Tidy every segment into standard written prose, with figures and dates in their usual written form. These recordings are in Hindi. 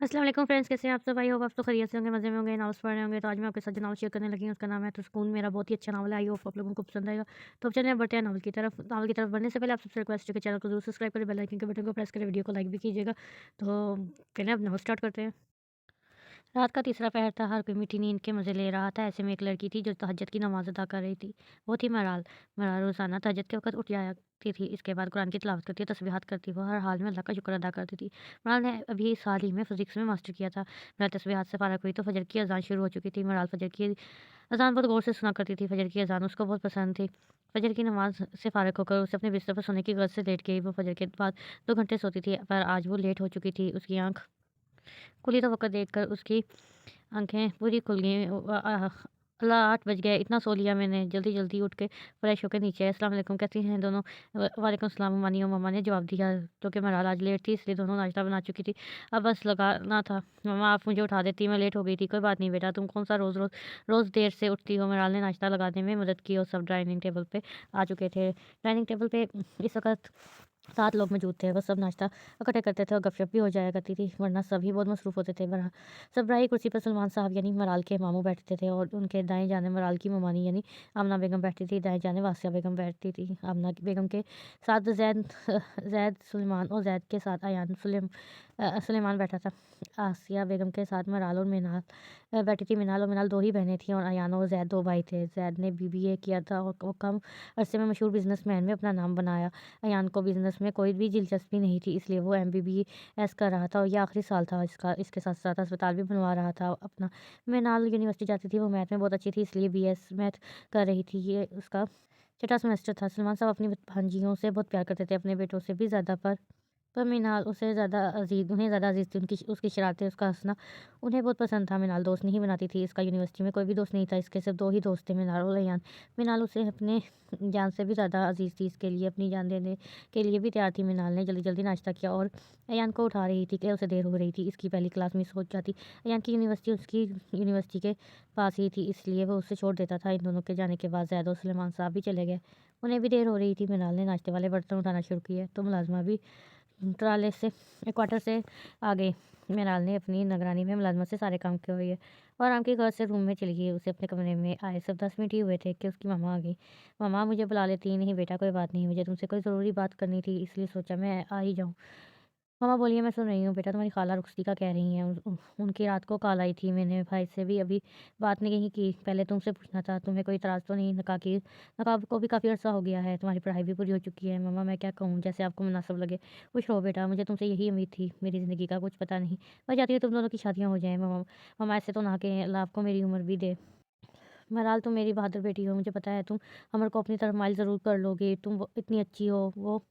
अस्सलाम वालेकुम फ्रेंड्स, कैसे हैं आप सब? आई होप आप तो खैरियत से होंगे, मज़े में होंगे, नॉवेल्स पढ़ रहे होंगे। तो आज मैं आपके साथ जो नावल शेयर करने लगी हूँ उसका नाम है तो सुकून। मेरा बहुत ही अच्छा नावल है, आई होप आप लोगों को पसंद आएगा। तो अब चलिए बढ़ते हैं नावल की तरफ। नावल की तरफ बढ़ने से पहले आप सबसे रिक्वेस्ट है कि चैनल को ज़रूर सब्सक्राइब करें, बेल आइकन के बटन को प्रेस करें, वीडियो को लाइक भी कीजिएगा। तो चलिए अब नावल स्टार्ट करते हैं। रात का तीसरा पहर था, हर कोई मीठी नींद के मज़े ले रहा था। ऐसे में एक लड़की थी जो तहज्जुद की नमाज़ अदा कर रही थी। वो थी मराल। मराल रोज़ाना तहज्जुद के वक़्त उठ जाया करती थी। इसके बाद कुरान की तिलावत करती, तस्बीहात करती, वो हर हाल में अल्लाह का शुक्र अदा करती थी। मराल ने अभी इस हाल ही में फ़िज़िक्स में मास्टर किया था। मराल तस्बीहात से फ़ारिग हुई तो फ़जर की अज़ान शुरू हो चुकी थी। मराल फ़जर की अज़ान बहुत गौर से सुना करती थी। फ़जर की अज़ान उसको बहुत पसंद थी। फ़जर की नमाज़ से फ़ारिग होकर उसे अपने बिस्तर पर सोने की गर्ज से लेट गई। वो फ़जर के बाद 2 घंटे सोती थी, पर आज वो लेट हो चुकी थी। उसकी आँख खुली तो वक़्त देखकर उसकी आँखें पूरी खुल गईं। अल्लाह 8 बज गए, इतना सो लिया मैंने। जल्दी-जल्दी उठ के फ्रेश होके नीचे आए। अस्सलाम वालेकुम, कैसी हैं दोनों? वालेकुम सलाम मम्मा और मम्मा ने जवाब दिया। क्योंकि मराल आज लेट थी इसलिए दोनों नाश्ता बना चुकी थी। अब बस लगाना था। मम्मा आप मुझे उठा देती, मैं लेट हो गई थी। कोई बात नहीं बेटा, तुम कौन-सा रोज़ देर से उठती हो। मराल ने नाश्ता लगाने में मदद की और सब डाइनिंग टेबल पे आ चुके थे। डाइनिंग टेबल पे इस वक़्त 7 लोग मौजूद थे। वो सब नाश्ता इकट्ठे करते थे और गपशप भी हो जाया करती थी, वरना सभी बहुत मसरूफ़ होते थे। सबराही कुर्सी पर सलमान साहब यानी मराल के मामू बैठते थे और उनके दाएँ जाने मराल की ममानी यानी आमना बेगम बैठती थी, दाएँ जाने वासिया बेगम बैठती थी। आमना बेगम के साथ ज़ैद सुलेमान और ज़ैद के साथ अयान सुलेमान बैठा था। आसिया बेगम के साथ मराल और मिनाल बैठी थी। मिनाल और मिनाल 2 ही बहनें थीं और अयान और ज़ैद 2 भाई थे। ज़ैद ने बीबीए किया था और वो कम अरसे में मशहूर बिज़नेसमैन में अपना नाम बनाया। अयान को बिज़नेस में कोई भी दिलचस्पी नहीं थी, इसलिए वो एमबीबीएस कर रहा था और ये आखिरी साल था इसका। इसके साथ-साथ अस्पताल भी बनवा रहा था अपना। मृणाल यूनिवर्सिटी जाती थी, वो मैथ में बहुत अच्छी थी इसलिए बीएस मैथ कर रही थी। ये उसका छठा सेमेस्टर था। सलमान साहब अपनी भांजियों से बहुत प्यार करते थे, अपने बेटों से भी ज़्यादा, पर मिनाल उन्हें ज़्यादा अज़ीज़ थी। उसकी शरारतें, उसका हँसना उन्हें बहुत पसंद था। मिनाल दोस्त नहीं बनाती थी। इसका यूनिवर्सिटी में कोई भी दोस्त नहीं था, इसके सिर्फ 2 ही दोस्त थे, मिनाल और अयान। मिनाल उसे अपने जान से भी ज़्यादा अज़ीज़ थी, इसके लिए अपनी जान देने के लिए भी तैयार थी। मिनाल ने जल्दी-जल्दी नाश्ता किया और अयान को उठा रही थी कि उसे देर हो रही थी। इसकी पहली क्लास मिस हो जाती। अयान की यूनिवर्सिटी उसकी यूनिवर्सिटी के पास ही थी, इसलिए वो उसे छोड़ देता था। इन दोनों के जाने के बाद ज़ैद और सुलेमान साहब भी चले गए। उन्हें भी देर हो रही थी। मिनाल ने नाश्ते वाले बर्तन उठाना शुरू किए, तो मुलाज़िमा भी ट्राले से क्वार्टर से आ गई। मृणाल ने अपनी निगरानी में मुलाज़िमत से सारे काम किए और आराम के घर से रूम में चली गई। उसे अपने कमरे में आए सिर्फ 10 मिनट ही हुए थे कि उसकी मम्मा आ गई। मम्मा मुझे बुला लेती। नहीं बेटा कोई बात नहीं, मुझे तुमसे कोई ज़रूरी बात करनी थी इसलिए सोचा मैं आ ही जाऊँ। मम्मा बोलिए, मैं सुन रही हूँ बेटा। तुम्हारी खाला रुखसती का कह रही हैं। उनकी रात को कॉल आई थी, मैंने भाई से भी अभी बात नहीं की। पहले तुमसे पूछना था, तुम्हें कोई इतराज़ तो नहीं? नकाब को भी काफ़ी अर्सा हो गया है, तुम्हारी पढ़ाई भी पूरी हो चुकी है। मम्मा मैं क्या कहूँ, जैसे आपको मुनासिब लगे। खुश रहो बेटा, मुझे तुमसे यही उम्मीद थी। मेरी ज़िंदगी का कुछ पता नहीं, मैं चाहती हूँ तुम दोनों की शादियाँ हो जाएँ। मम्मा मम्मा ऐसे तो ना कहें, अल्लाह आपको मेरी उम्र भी दे। बहरहाल तुम मेरी बहादुर बेटी हो, मुझे पता है तुम अमर को अपनी तरफ माइल ज़रूर कर लोगे। इतनी अच्छी हो, वो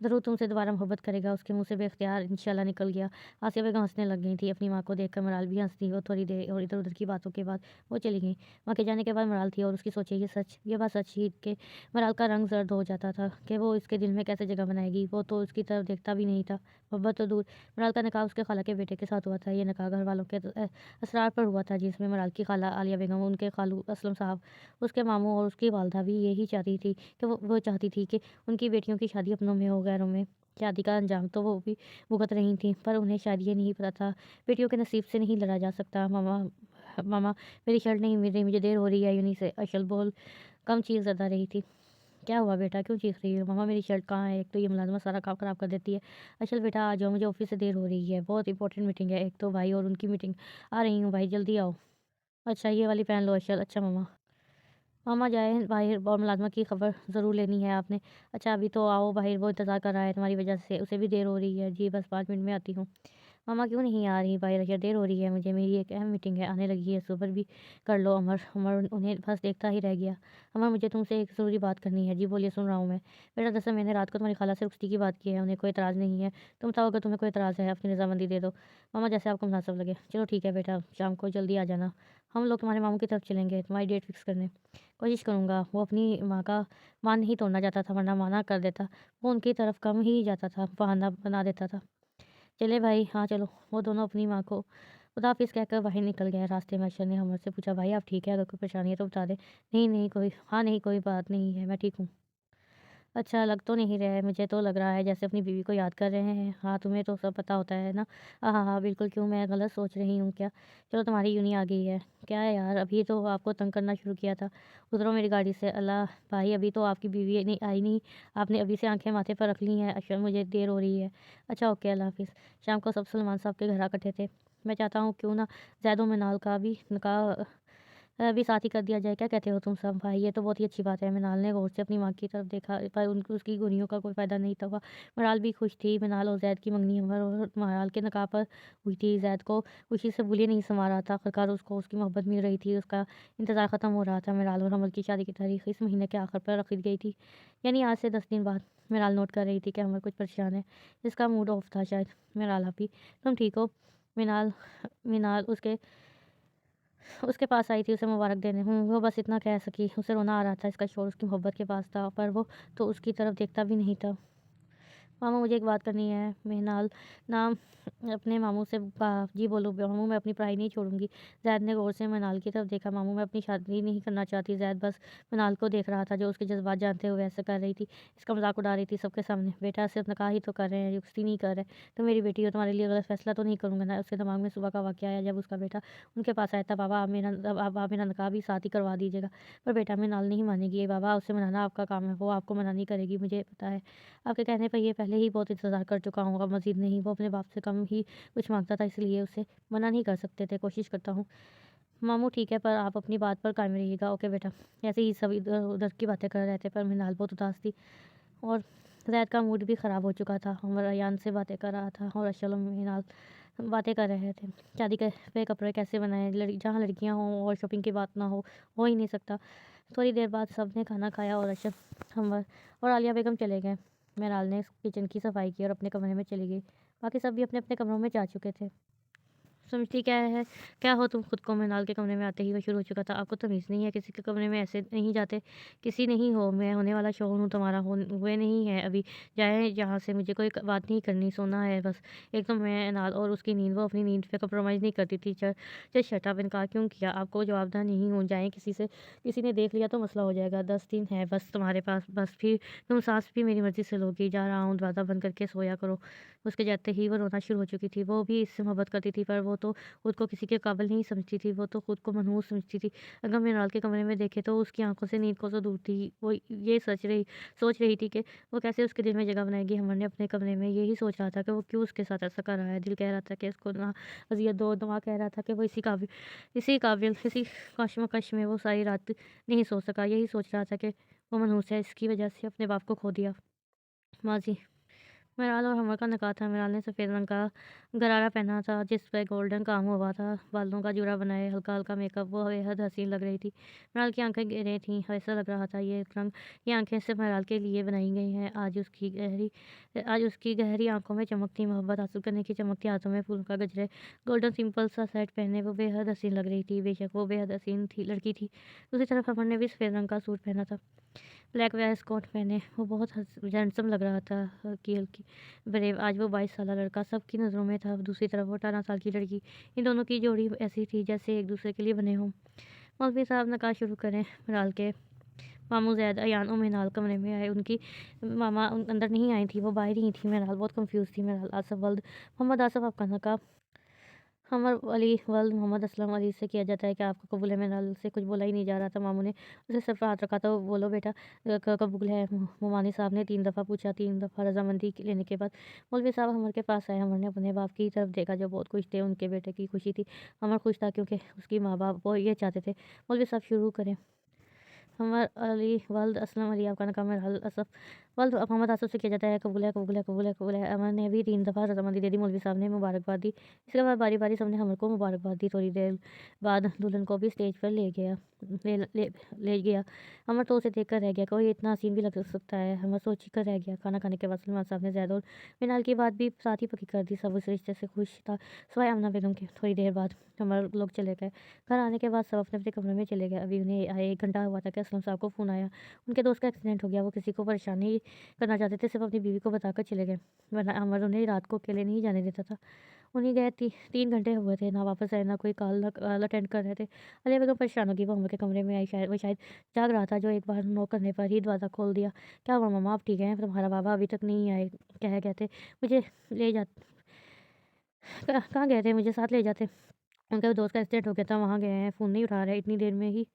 ज़रूर तुमसे दोबारा मोहब्बत करेगा। उसके मुँह से बेख्तियार इंशाल्लाह निकल गया। आसिया बेगम हँसने लग गई थी। अपनी माँ को देखकर मराल भी हँस दी और थोड़ी देर और इधर-उधर की बातों के बाद वो चली गईं। माँ के जाने के बाद मराल थी और उसकी सोचे ये बात सच ही कि मराल का रंग ज़र्द हो जाता था कि वो इसके दिल में कैसे जगह बनाएगी। वो तो उसकी तरफ देखता भी नहीं था। मोहब्बत तो दूर, मराल का निकाह उसके खाला के बेटे के साथ हुआ था। ये निकाह घर वालों के असरार पर हुआ था, जिसमें मराल की खाला आलिया बेगम, उनके खालू असलम साहब, उसके मामू और उसकी वालदा भी यही चाहती थी कि वो चाहती थी कि उनकी बेटियों की शादी अपनों में हो, गैरों में। शादी का अंजाम तो वो भी भुगत रही थीं, पर उन्हें शायद ये नहीं पता था, बेटियों के नसीब से नहीं लड़ा जा सकता। मामा मामा मेरी शर्ट नहीं मिल रही, मुझे देर हो रही है। यूनी से अशल बोल कम चीज़ ज़्यादा रही थी। क्या हुआ बेटा, क्यों चीख रही हो? मम्मा मेरी शर्ट कहाँ है? एक तो ये मुलाज़िमा सारा काम ख़राब कर देती है। अशल बेटा आ जाओ, मुझे ऑफ़िस से देर हो रही है, बहुत इंपॉर्टेंट मीटिंग है। एक तो भाई और उनकी मीटिंग, आ रही हूँ भाई, जल्दी आओ। अच्छा ये वाली पहन लो अशल। अच्छा मम्मा। मामा जाए बाहिर और मुलाज़िमा की खबर ज़रूर लेनी है आपने। अच्छा अभी तो आओ बाहिर, वो इंतज़ार कर रहा है तुम्हारी वजह से, उसे भी देर हो रही है। जी बस 5 मिनट में आती हूँ। मामा क्यों नहीं आ रही बाहिर? अच्छा देर हो रही है मुझे, मेरी एक अहम मीटिंग है, आने लगी है। सब्र भी कर लो अमर। अमर उन्हें बस देखता ही रह गया। अमर मुझे तुमसे एक ज़रूरी बात करनी है। जी बोलिए, सुन रहा हूँ मैं। बेटा दरअसल मैंने रात को तुम्हारी खाला से रुखसती की बात की है, उन्हें कोई एतराज़ नहीं है। तुम बताओ अगर तुम्हें कोई एतराज़ है, अपनी रज़ामंदी दे दो। मामा जैसे आपको मुनासिब लगे। चलो ठीक है बेटा, शाम को जल्दी आ जाना। हम लोग तुम्हारे मामू की तरफ चलेंगे तुम्हारी डेट फ़िक्स करने। कोशिश करूँगा। वो अपनी माँ का मान नहीं तोड़ना चाहता था, वरना माना कर देता। वो उनकी तरफ कम ही जाता था, बहाना बना देता था। चले भाई, हाँ चलो। वो दोनों अपनी माँ को खुदाफ़िज़ कहकर बाहर निकल गए। रास्ते में अरशद ने हमर से पूछा, भाई आप ठीक है? अगर कोई परेशानी है तो बता दें। नहीं, नहीं कोई बात नहीं है, मैं ठीक हूँ। अच्छा लग तो नहीं रहा है, मुझे तो लग रहा है जैसे अपनी बीवी को याद कर रहे हैं। हाँ, तुम्हें तो सब पता होता है ना। हाँ, हाँ, बिल्कुल, क्यों मैं गलत सोच रही हूँ क्या? चलो तुम्हारी यूँ ही आ गई है। क्या है यार, अभी तो आपको तंग करना शुरू किया था। उतरो मेरी गाड़ी से। अल्लाह भाई, अभी तो आपकी बीवी नहीं आई नहीं, आपने अभी से आँखें माथे पर रख ली हैं। अच्छा, मुझे देर हो रही है। अच्छा ओके, अल्लाह हाफ़िज़। शाम को सब सलमान साहब के घर इकट्ठे थे। मैं चाहता हूँ क्यों ना ज़ैद व मिनाल का भी निकाह भी साथ ही कर दिया जाए, क्या कहते हो तुम सब भाई? ये तो बहुत ही अच्छी बात है। मिनाल ने गौर से अपनी माँ की तरफ देखा, पर उनको उसकी गोरियों का कोई फ़ायदा नहीं था। मिनाल भी खुश थी। मिनाल और ज़ैद की मंगनी अमर और मिनाल के निकाह पर हुई थी। ज़ैद को खुशी से बुलिए नहीं समा रहा था। आखिरकार उसको उसकी मोहब्बत मिल रही थी, उसका इंतज़ार ख़त्म हो रहा था। मिनाल और अमर की शादी की तारीख़ इस महीने के आखिर पर रख दी गई थी, यानी आज से 10 दिन बाद। मिनाल नोट कर रही थी कि अमर कुछ परेशान है, जिसका मूड ऑफ था शायद। मिनाल अभी तुम ठीक हो? मिनाल मिनाल उसके पास आई थी उसे मुबारक देने। वो बस इतना कह सकी। उसे रोना आ रहा था। इसका शोर उसकी मोहब्बत के पास था, पर वो तो उसकी तरफ देखता भी नहीं था। मामू मुझे एक बात करनी है। मेहनाल नाम अपने मामू से जी बोलो मामू, मैं अपनी पढ़ाई नहीं छोड़ूंगी। ज़ैद ने गौर से मिनाल की तरफ देखा। मामू, मैं अपनी शादी नहीं करना चाहती। ज़ैद बस मिनाल को देख रहा था, जो उसके जज्बात जानते हुए ऐसा कर रही थी। इसका मजाक उड़ा रही थी सबके सामने। बेटा सिर्फ निकाह ही तो कर रहे हैं, युक्ति नहीं कर रहे। तो मेरी बेटी हो, तुम्हारे लिए गलत फैसला तो नहीं करूँगा ना। उसके दिमाग में सुबह का वाक़या आया जब उसका बेटा उनके पास आया था। बाबा आप मेरा निकाह भी साथ ही करवा दीजिएगा। पर बेटा मिनाल नहीं मानेगी। बाबा उससे मनाना आपका काम है, वो आपको मना नहीं करेगी, मुझे पता है। आपके कहने पर ये पहले ही बहुत इंतज़ार कर चुका हूँ, अब मज़ीद नहीं। वो अपने बाप से कम ही कुछ माँगता था, इसलिए उसे मना नहीं कर सकते थे। कोशिश करता हूँ। मामू ठीक है, पर आप अपनी बात पर कायम रहिएगा। ओके बेटा। ऐसे ही सब इधर-उधर की बातें कर रहे थे, पर मिनाल बहुत उदास थी और ज़ैद का मूड भी ख़राब हो चुका था। उमर अयान से बातें कर रहा था और अशल और मिनाल बातें कर रहे थे। शादी पे कपड़े कैसे बनाएँ, जहाँ लड़कियाँ हों और शॉपिंग की बात ना हो ही नहीं सकता। थोड़ी देर बाद सबने खाना खाया और अशरफ, हमर और आलिया बेगम चले गए। मेहराल ने किचन की सफाई की और अपने कमरे में चली गई। बाकी सब भी अपने-अपने कमरों में जा चुके थे। समझती क्या है, क्या हो तुम खुद को? मृणाल के कमरे में आते ही वह शुरू हो चुका था। आपको तमीज़ नहीं है, किसी के कमरे में ऐसे नहीं जाते। किसी नहीं हो, मैं होने वाला शौहर हूँ तुम्हारा, हुए नहीं है अभी। जाए यहाँ से, मुझे कोई बात नहीं करनी, सोना है बस। एक तो मृणाल और उसकी नींद, वो अपनी नींद पे कंप्रोमाइज़ नहीं करती थी। जस्ट शट अप, इनकार क्यों किया? आपको जवाबदेह नहीं हो, जाएँ किसी से, किसी ने देख लिया तो मसला हो जाएगा। 10 दिन है बस तुम्हारे पास, बस फिर तुम साँस भी मेरी मर्ज़ी से लोगी। जा रहा हूँ, दरवाज़ा बंद करके सोया करो। उसके जाते ही वो रोना शुरू हो चुकी थी। वो भी इससे मोहब्बत करती थी, पर वो तो खुद को किसी के काबिल नहीं समझती थी। वो तो खुद को मनहूस समझती थी। अगर मृणाल के कमरे में देखे तो उसकी आँखों से नींद कोसों दूर थी। वो ये सोच रही थी कि वो कैसे उसके दिल में जगह बनाएगी। हमर ने अपने कमरे में यही सोच रहा था कि वो क्यों उसके साथ ऐसा कर रहा है। दिल कह रहा था कि इसको ना अज़ियत दो, दिमाग कह रहा था कि वो इसी कशमकश में वो सारी रात नहीं सो सका। यही सोच रहा था कि वो मनहूस है, इसकी वजह से अपने बाप को खो दिया। माज़ी मिराल और हमर का निकाह था। मिराल ने सफ़ेद रंग का गरारा पहना था, जिस पे गोल्डन काम हुआ था। बालों का जूड़ा बनाए, हल्का-हल्का मेकअप, वो बेहद हसीन लग रही थी। मिराल की आँखें गहरे थीं, ऐसा लग रहा था ये आँखें सिर्फ़ मिराल के लिए बनाई गई हैं। आज उसकी गहरी आँखों में चमक थी, मोहब्बत हासिल करने की चमक थी, हाथों में फूलों का गजरे। गोल्डन सिंपल सा सेट पहने वो बेहद हसीन लग रही थी। बेशक वो बेहद हसीन थी लड़की थी। दूसरी तरफ हमर ने भी सफ़ेद रंग का सूट पहना था। ब्लैक वेस्ट कोट पहने वो बहुत हैंडसम लग रहा था। हल्की-हल्की ब्रेव, आज वो 22 साला लड़का सबकी नज़रों में था। दूसरी तरफ वो 18 साल की लड़की। इन दोनों की जोड़ी ऐसी थी जैसे एक दूसरे के लिए बने हों। मौलवी साहब नकाह शुरू करें। मिराल के मामू ज़ैद, अयान और मिनाल कमरे में आए। उनकी मामा अंदर नहीं आई थी, वो बाहर ही थी। मिनाल बहुत कंफ्यूज थी। मिनाल, आसफ वल्द मोहम्मद आसफ, आपका नकाब हमर अली वल्द मोहम्मद असलम अली से किया जाता है, क्या आपका कबूल है? मिनाल से कुछ बोला ही नहीं जा रहा था। मामू ने उसे सर पर हाथ रखा तो बोलो बेटा, कबूल है। मोमानी साहब ने 3 दफ़ा पूछा। 3 दफ़ा रजामंदी लेने के बाद मौलवी साहब हमर के पास आए। हमर ने अपने बाप की तरफ देखा, जो बहुत खुश थे। उनके बेटे की खुशी थी। हमर खुश था, क्योंकि उसकी माँ बाप वो ये चाहते थे। मौलवी साहब शुरू करें। हमर अली वल्द असलम अली, आपका नाम है असफ वल्द मोहम्मद आसफ से किया जाता है, कबूल है, कबूल है, कबूल है, कबूल है। अमर ने भी 3 दफ़ा रजामंदी दे दी। मौलवी साहब ने मुबारकबाद दी। इसके बाद बारी बारी सबने हमर को मुबारकबाद दी। थोड़ी देर बाद दुल्हन को भी स्टेज पर ले गया। हमर तो उसे देख कर रह गया, कोई इतना हसीन भी लग सकता है। हमर सोच कर रह गया। खाना खाने के बाद सलमान साहब ने ज़ैद और मिनाल की बात भी साथ ही पक्की कर दी। सब उस रिश्ते से खुश था, सिवाय आमना बेगम के। थोड़ी देर बाद हमर लोग चले गए। घर आने के बाद सब अपने अपने कमरे में चले गए। अभी उन्हें आए 1 घंटा हुआ था कि असलम साहब को फ़ोन आया। उनके दोस्त का एक्सीडेंट हो गया। वो किसी को परेशान नहीं करना चाहते थे, सिर्फ अपनी बीवी को बताकर चले गए, वरना अमर उन्हें रात को अकेले नहीं जाने देता था। उन्हीं गए 3 घंटे हुए थे, ना वापस आए, ना कोई कॉल अटेंड कर रहे थे। अलिया बेगम परेशान हो गई, वो अमर के कमरे में आई, शायद जाग रहा था, जो एक बार नॉक करने पर ही दरवाज़ा खोल दिया। "क्या हुआ मम्मा, आप ठीक हैं? तुम्हारा बाबा अभी तक नहीं आए, क्या कहते मुझे ले जा कहाँ गए थे? मुझे साथ ले जाते।" "उनके दोस्त का एक्सीडेंट हो गया था, वहाँ गए हैं, फ़ोन नहीं उठा रहे इतनी देर में ही।"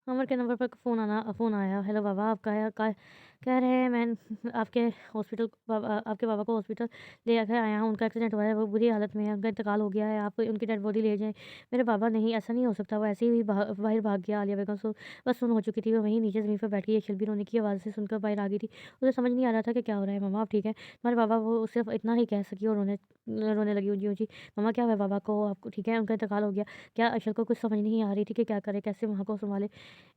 अमर के नंबर पर फ़ोन आया। "हेलो बाबा, आप कह रहे हैं मैं आपके बाबा को हॉस्पिटल ले जाकर आया हूँ, उनका एक्सीडेंट हुआ है, वो बुरी हालत में है, उनका इंतकाल हो गया है, आप उनकी डेड बॉडी ले जाएँ।" "मेरे बाबा नहीं, ऐसा नहीं हो सकता, वो ऐसे ही बाहर भाग गया।" आलिया बेगम बस सुन्न हो चुकी थी, वो वहीं नीचे ज़मीन पर बैठ गई, एक शिल्पी रोने की आवाज़ से सुनकर बाहर आ गई थी। उसे समझ नहीं आ रहा था कि क्या हो रहा है। "मम्मा, आप ठीक हैं?" तुम्हारे बाबा, वो सिर्फ़ इतना ही कह सकी और रोने रोने लगी ऊँची-ऊँची। "मम्मा, क्या हुआ बाबा को? आपको ठीक है? उनका इंतकाल हो गया।" क्या अशल को कुछ समझ नहीं आ रही थी कि क्या करे, कैसे माँ को सँभाले।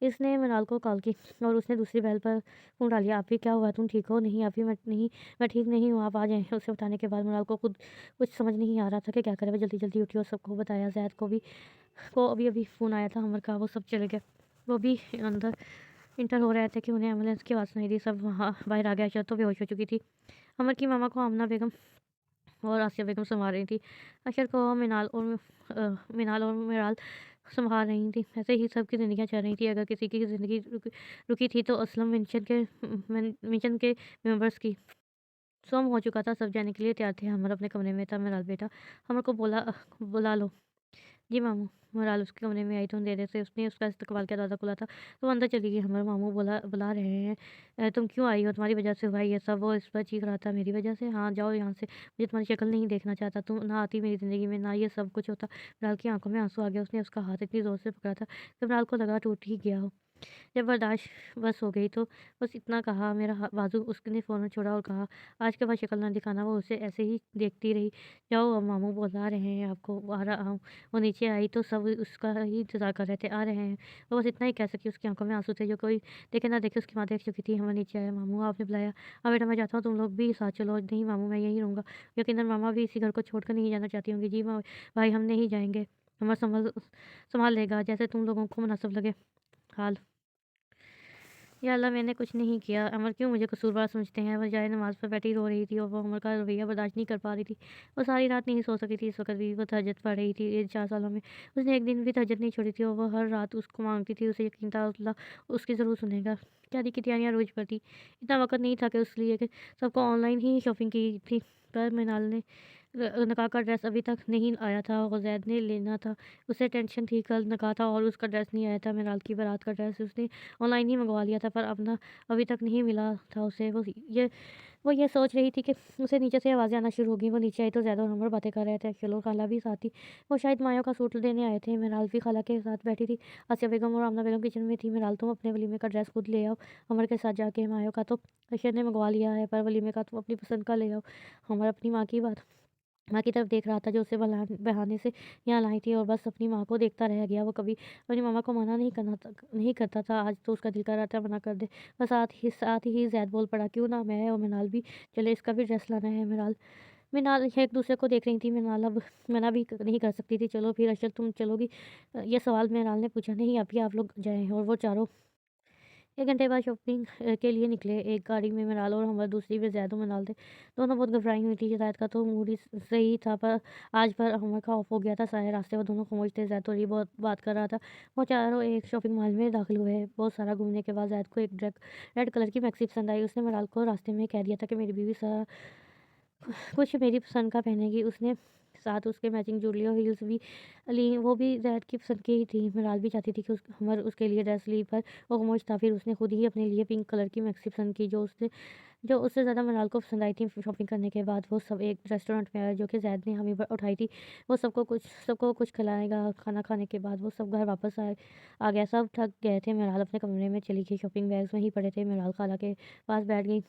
इसने मृणाल को कॉल की और उसने दूसरी बेल पर फ़ोन डाल दिया। "आप ही, क्या हुआ? तुम ठीक हो?" "नहीं आप ही, मैं ठीक नहीं हूँ, आप आ जाएँ।" उसे बताने के बाद मृणाल को खुद कुछ समझ नहीं आ रहा था कि क्या करे। वो जल्दी-जल्दी उठी और सबको बताया। ज़ैद को अभी-अभी फ़ोन आया था अमर का, वो सब चले गए। वो भी अंदर इंटर हो रहे थे कि उन्हें एम्बुलेंस की आवाज़ सुनाई दी। सब वहाँ बाहर आ गए। अशरत तो बेहोश हो चुकी थी। अमर की मामा को आमना बेगम और आसिया बेगम सँभाल रही थी। अशर को मिनाल और मिराल सँभाल रही थी। ऐसे ही सबकी ज़िंदगियाँ चल रही थी। अगर किसी की ज़िंदगी रुकी थी तो असलम मिशन के मेंबर्स की। सोम हो चुका था, सब जाने के लिए तैयार थे। अमर अपने कमरे में था। मिराल बेटा, अमर को बुला लो। जी मामू। मुराल उसके कमरे में आई तो देर से उसने उसका इस्तकबाल किया, दरवाज़ा खुला था। तो अंदर चली गई। हमारे मामू बुला रहे हैं। तुम क्यों आई हो? तुम्हारी वजह से हुआ है ये सब। वो इस पर चीख रहा था। मेरी वजह से? हाँ, जाओ यहाँ से। मुझे तुम्हारी शक्ल नहीं देखना चाहता। तुम ना आती मेरी ज़िंदगी में, ना ये सब कुछ होता। मिराल की आंखों में आंसू आ गया। उसने उसका हाथ इतनी ज़ोर से पकड़ा था कि मिराल को लगा टूट ही गया हो। जब बर्दाश्त बस हो गई तो बस इतना कहा। मेरा बाजू उसने फ़ौरन छोड़ा और कहा, आज के बाद शक्ल ना दिखाना। वो उसे ऐसे ही देखती रही। जाओ, अब मामू बुला रहे हैं आपको। आ रहा हूँ। वो नीचे आई तो सब उसका ही इंतज़ार कर रहे थे। आ रहे हैं। वो बस इतना ही कह सकी। उसकी आंखों में आंसू थे जो कोई देखे ना देखे उसकी माँ देख चुकी थी। हम नीचे आया। मामू, आपने बुलाया? हाँ बेटा, मैं जाता हूँ, तुम लोग भी साथ चलो। नहीं मामू, मैं यहीं रहूँगा। यकीनन मामा भी इसी घर को छोड़कर नहीं जाना चाहती होंगी। जी भाई, हम नहीं जाएंगे। हमारा संभाल लेगा, जैसे तुम लोगों को मुनासिब लगे। हाल या अल्लाह, मैंने कुछ नहीं किया। अमर क्यों मुझे कसूरवार समझते हैं? वो जाए नमाज़ पर बैठी रो रही थी और वो अमर का रवैया बर्दाश्त नहीं कर पा रही थी। वो सारी रात नहीं सो सकी थी। इस वक़्त भी वो तहज्जुद पढ़ रही थी। इन 4 सालों में उसने एक दिन भी तहज्जुद नहीं छोड़ी थी और वो हर रात उसको माँगती थी। उसे यकीन था अल्लाह उसकी ज़रूर सुनेगा। शादी की तैयारियाँ रोज़ पर थी। इतना वक़्त नहीं था कि उस लिए कि सबको ऑनलाइन ही शॉपिंग की थी। पर मृणाल ने निकाह का ड्रेस अभी तक नहीं आया था और ज़ैद ने लेना था। उसे टेंशन थी, कल निकाह था और उसका ड्रेस नहीं आया था। मृणाल की बारात का ड्रेस उसने ऑनलाइन ही मँगवा लिया था, पर अपना अभी तक नहीं मिला था उसे। वो ये सोच रही थी कि उसे नीचे से आवाज़ें आना शुरू हो गईं। वो नीचे आई तो ज़ैद और अमर बातें कर रहे थे। अख़िल और खाला भी साथ थी। वो शायद मायों का सूट देने आए थे। मृणाल भी खाला के साथ बैठी थी। आसिया बेगम और आमना बेगम किचन में थी। मृणाल, तुम अपने वलीमे का ड्रेस खुद ले आओ। अमर के साथ जाके मायों का तो अशर ने मँगवा लिया है, पर वलीमे का तुम अपनी पसंद का ले आओ। अमर अपनी माँ की तरफ देख रहा था, जो उसे बहाने से यहाँ लाई थी, और बस अपनी माँ को देखता रह गया। वो कभी अपनी मामा को मना नहीं करता था। आज तो उसका दिल कर रहा था मना कर दे। बस साथ ही ज़ैद बोल पड़ा, क्यों ना मैं और मृणाल भी चले, इसका भी ड्रेस लाना है। मृणाल एक दूसरे को देख रही थी। मृणाल अब मना भी नहीं कर सकती थी। चलो फिर अशर, तुम चलोगी? ये सवाल मृणाल ने पूछा। नहीं, अभी आप लोग जाएँ। और वो चारों 1 घंटे बाद शॉपिंग के लिए निकले। एक गाड़ी में मिराल और हमर, दूसरी में ज़ैद और मनाल थे। दोनों बहुत घबराई हुई थी। ज़ैद का तो मूड ही सही था, पर हमर का ऑफ हो गया था। सारे रास्ते वो दोनों खामोश थे। ज़ैद थोड़ी बहुत बात कर रहा था। वो चारों एक शॉपिंग मॉल में दाखिल हुए। बहुत सारा घूमने के बाद ज़ैद को एक रेड कलर की मैक्सी पसंद आई। उसने मनाल को रास्ते में कह दिया था कि मेरी बीवी कुछ मेरी पसंद का पहनेगी। उसने साथ उसके मैचिंग जूलरी और हील्स भी ली। वो भी ज़ैद की पसंद की ही थी। मिराल भी चाहती थी कि हमर उसके लिए ड्रेस ली, पर वो खामोश था। फिर उसने खुद ही अपने लिए पिंक कलर की मैक्सी पसंद की, जो उससे ज़्यादा मिराल को पसंद आई थी। शॉपिंग करने के बाद वो सब एक रेस्टोरेंट में आए, जो कि ज़ैद ने हमें उठाई थी। वो सबको कुछ खिलाएगा। खाना खाने के बाद वो सब घर वापस आ गया। सब थक गए थे। मिराल अपने कमरे में चली गई। शॉपिंग बैग्स वहीं पड़े थे। मिराल खाला के पास बैठ गई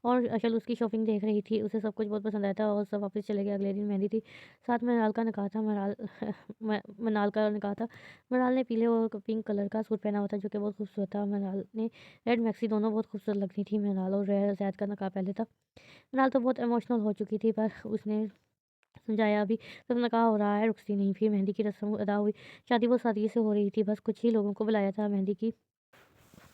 और अशल उसकी शॉपिंग देख रही थी। उसे सब कुछ बहुत पसंद आया था और सब वापस चले गए। अगले दिन मेहंदी थी। साथ में मनाल का निकाह था। मनाल का निकाह था। मनाल ने पीले और पिंक कलर का सूट पहना हुआ था, जो कि बहुत खूबसूरत था। मनाल ने रेड मैक्सी, दोनों बहुत खूबसूरत लग रही थी। मनाल और ज़ैद का निकाह पहले था। मनाल तो बहुत इमोशनल हो चुकी थी, पर उसने समझाया, अभी तब निकाह हो रहा है, रुकती नहीं। फिर मेहंदी की रस्म अदा हुई। शादी बहुत सादगी से हो रही थी। बस कुछ ही लोगों को बुलाया था मेहंदी की।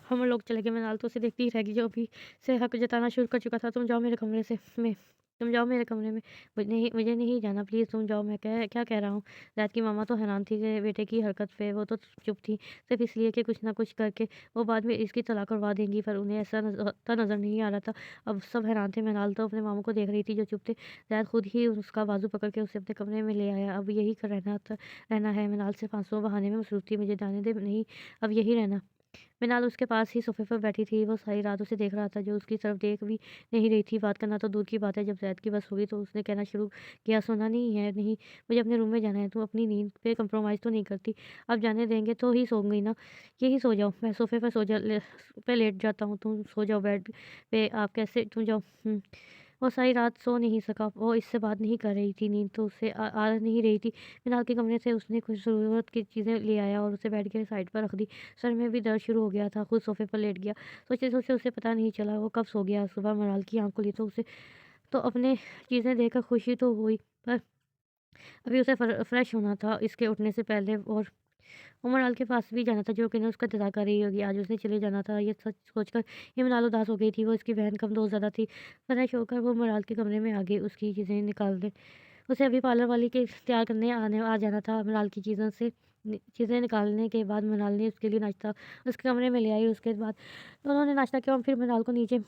हम लोग चले गए। मृणाल तो उसे देखती ही रह गई, जो अभी से हक जताना शुरू कर चुका था। तुम जाओ मेरे कमरे से। मैं तुम जाओ मेरे कमरे में, मुझे नहीं जाना प्लीज़ तुम जाओ, मैं क्या कह रहा हूँ। ज़ैद की मम्मा तो हैरान थी कि बेटे की हरकत पे, वो तो चुप थी, सिर्फ़ इसलिए कि कुछ ना कुछ करके वो बाद में इसकी तलाक करवा देंगी, पर उन्हें ऐसा होता नज़र नहीं आ रहा था। अब सब हैरान थे, मिनाल तो अपने मामू को देख रही थी जो चुप थे। ज़ैद खुद ही उसका बाजू पकड़ के उसे अपने कमरे में ले आया। अब यही रहना है, मिनाल सिर्फ़ आंसुओं बहाने में मसरूफ़ थी, मुझे जाने दे, नहीं अब यही रहना। मिनाल उसके पास ही सोफ़े पर बैठी थी, वो सारी रात उसे देख रहा था, जो उसकी तरफ देख भी नहीं रही थी। बात करना तो दूर की बात है, जब ज़ैद की बस हुई तो उसने कहना शुरू किया, "सुना नहीं है? नहीं, मुझे अपने रूम में जाना है, तुम अपनी नींद पे कंप्रोमाइज़ तो नहीं करती? अब जाने देंगे तो ही सोऊँगी ना? यहीं सो जाओ, मैं सोफ़े पर लेट जाता हूँ, तुम सो जाओ बेड पे, आप कैसे तुम जाओ।" वो सारी रात सो नहीं सका, वो इससे बात नहीं कर रही थी, नींद तो उसे आ नहीं रही थी। मिनाल के कमरे से उसने कुछ ज़रूरत की चीज़ें ले आया और उसे बेड के साइड पर रख दी। सर में भी दर्द शुरू हो गया था, खुद सोफ़े पर लेट गया। सोचते-सोचते उसे पता नहीं चला वो कब सो गया। सुबह मराल की आँख खुली तो उसे तो अपने चीज़ें देखकर खुशी तो हुई, पर अभी उसे फ्रेश होना था इसके उठने से पहले, और मराल के पास भी जाना था जो कि ना उसका इंतज़ार कर रही होगी। आज उसने चले जाना था, ये सच सोचकर ये मनाल उदास हो गई थी। वो इसकी बहन कम दोस्त ज़्यादा थी। फ्रेश होकर वो मराल के कमरे में आ गई उसकी चीज़ें निकालने। उसे अभी पार्लर वाली के तैयार करने आ जाना था। मनाल की चीज़ें निकालने के बाद मनाल ने उसके लिए नाश्ता उसके कमरे में ले आई। उसके बाद दोनों ने नाश्ता किया और फिर मनाल को नीचे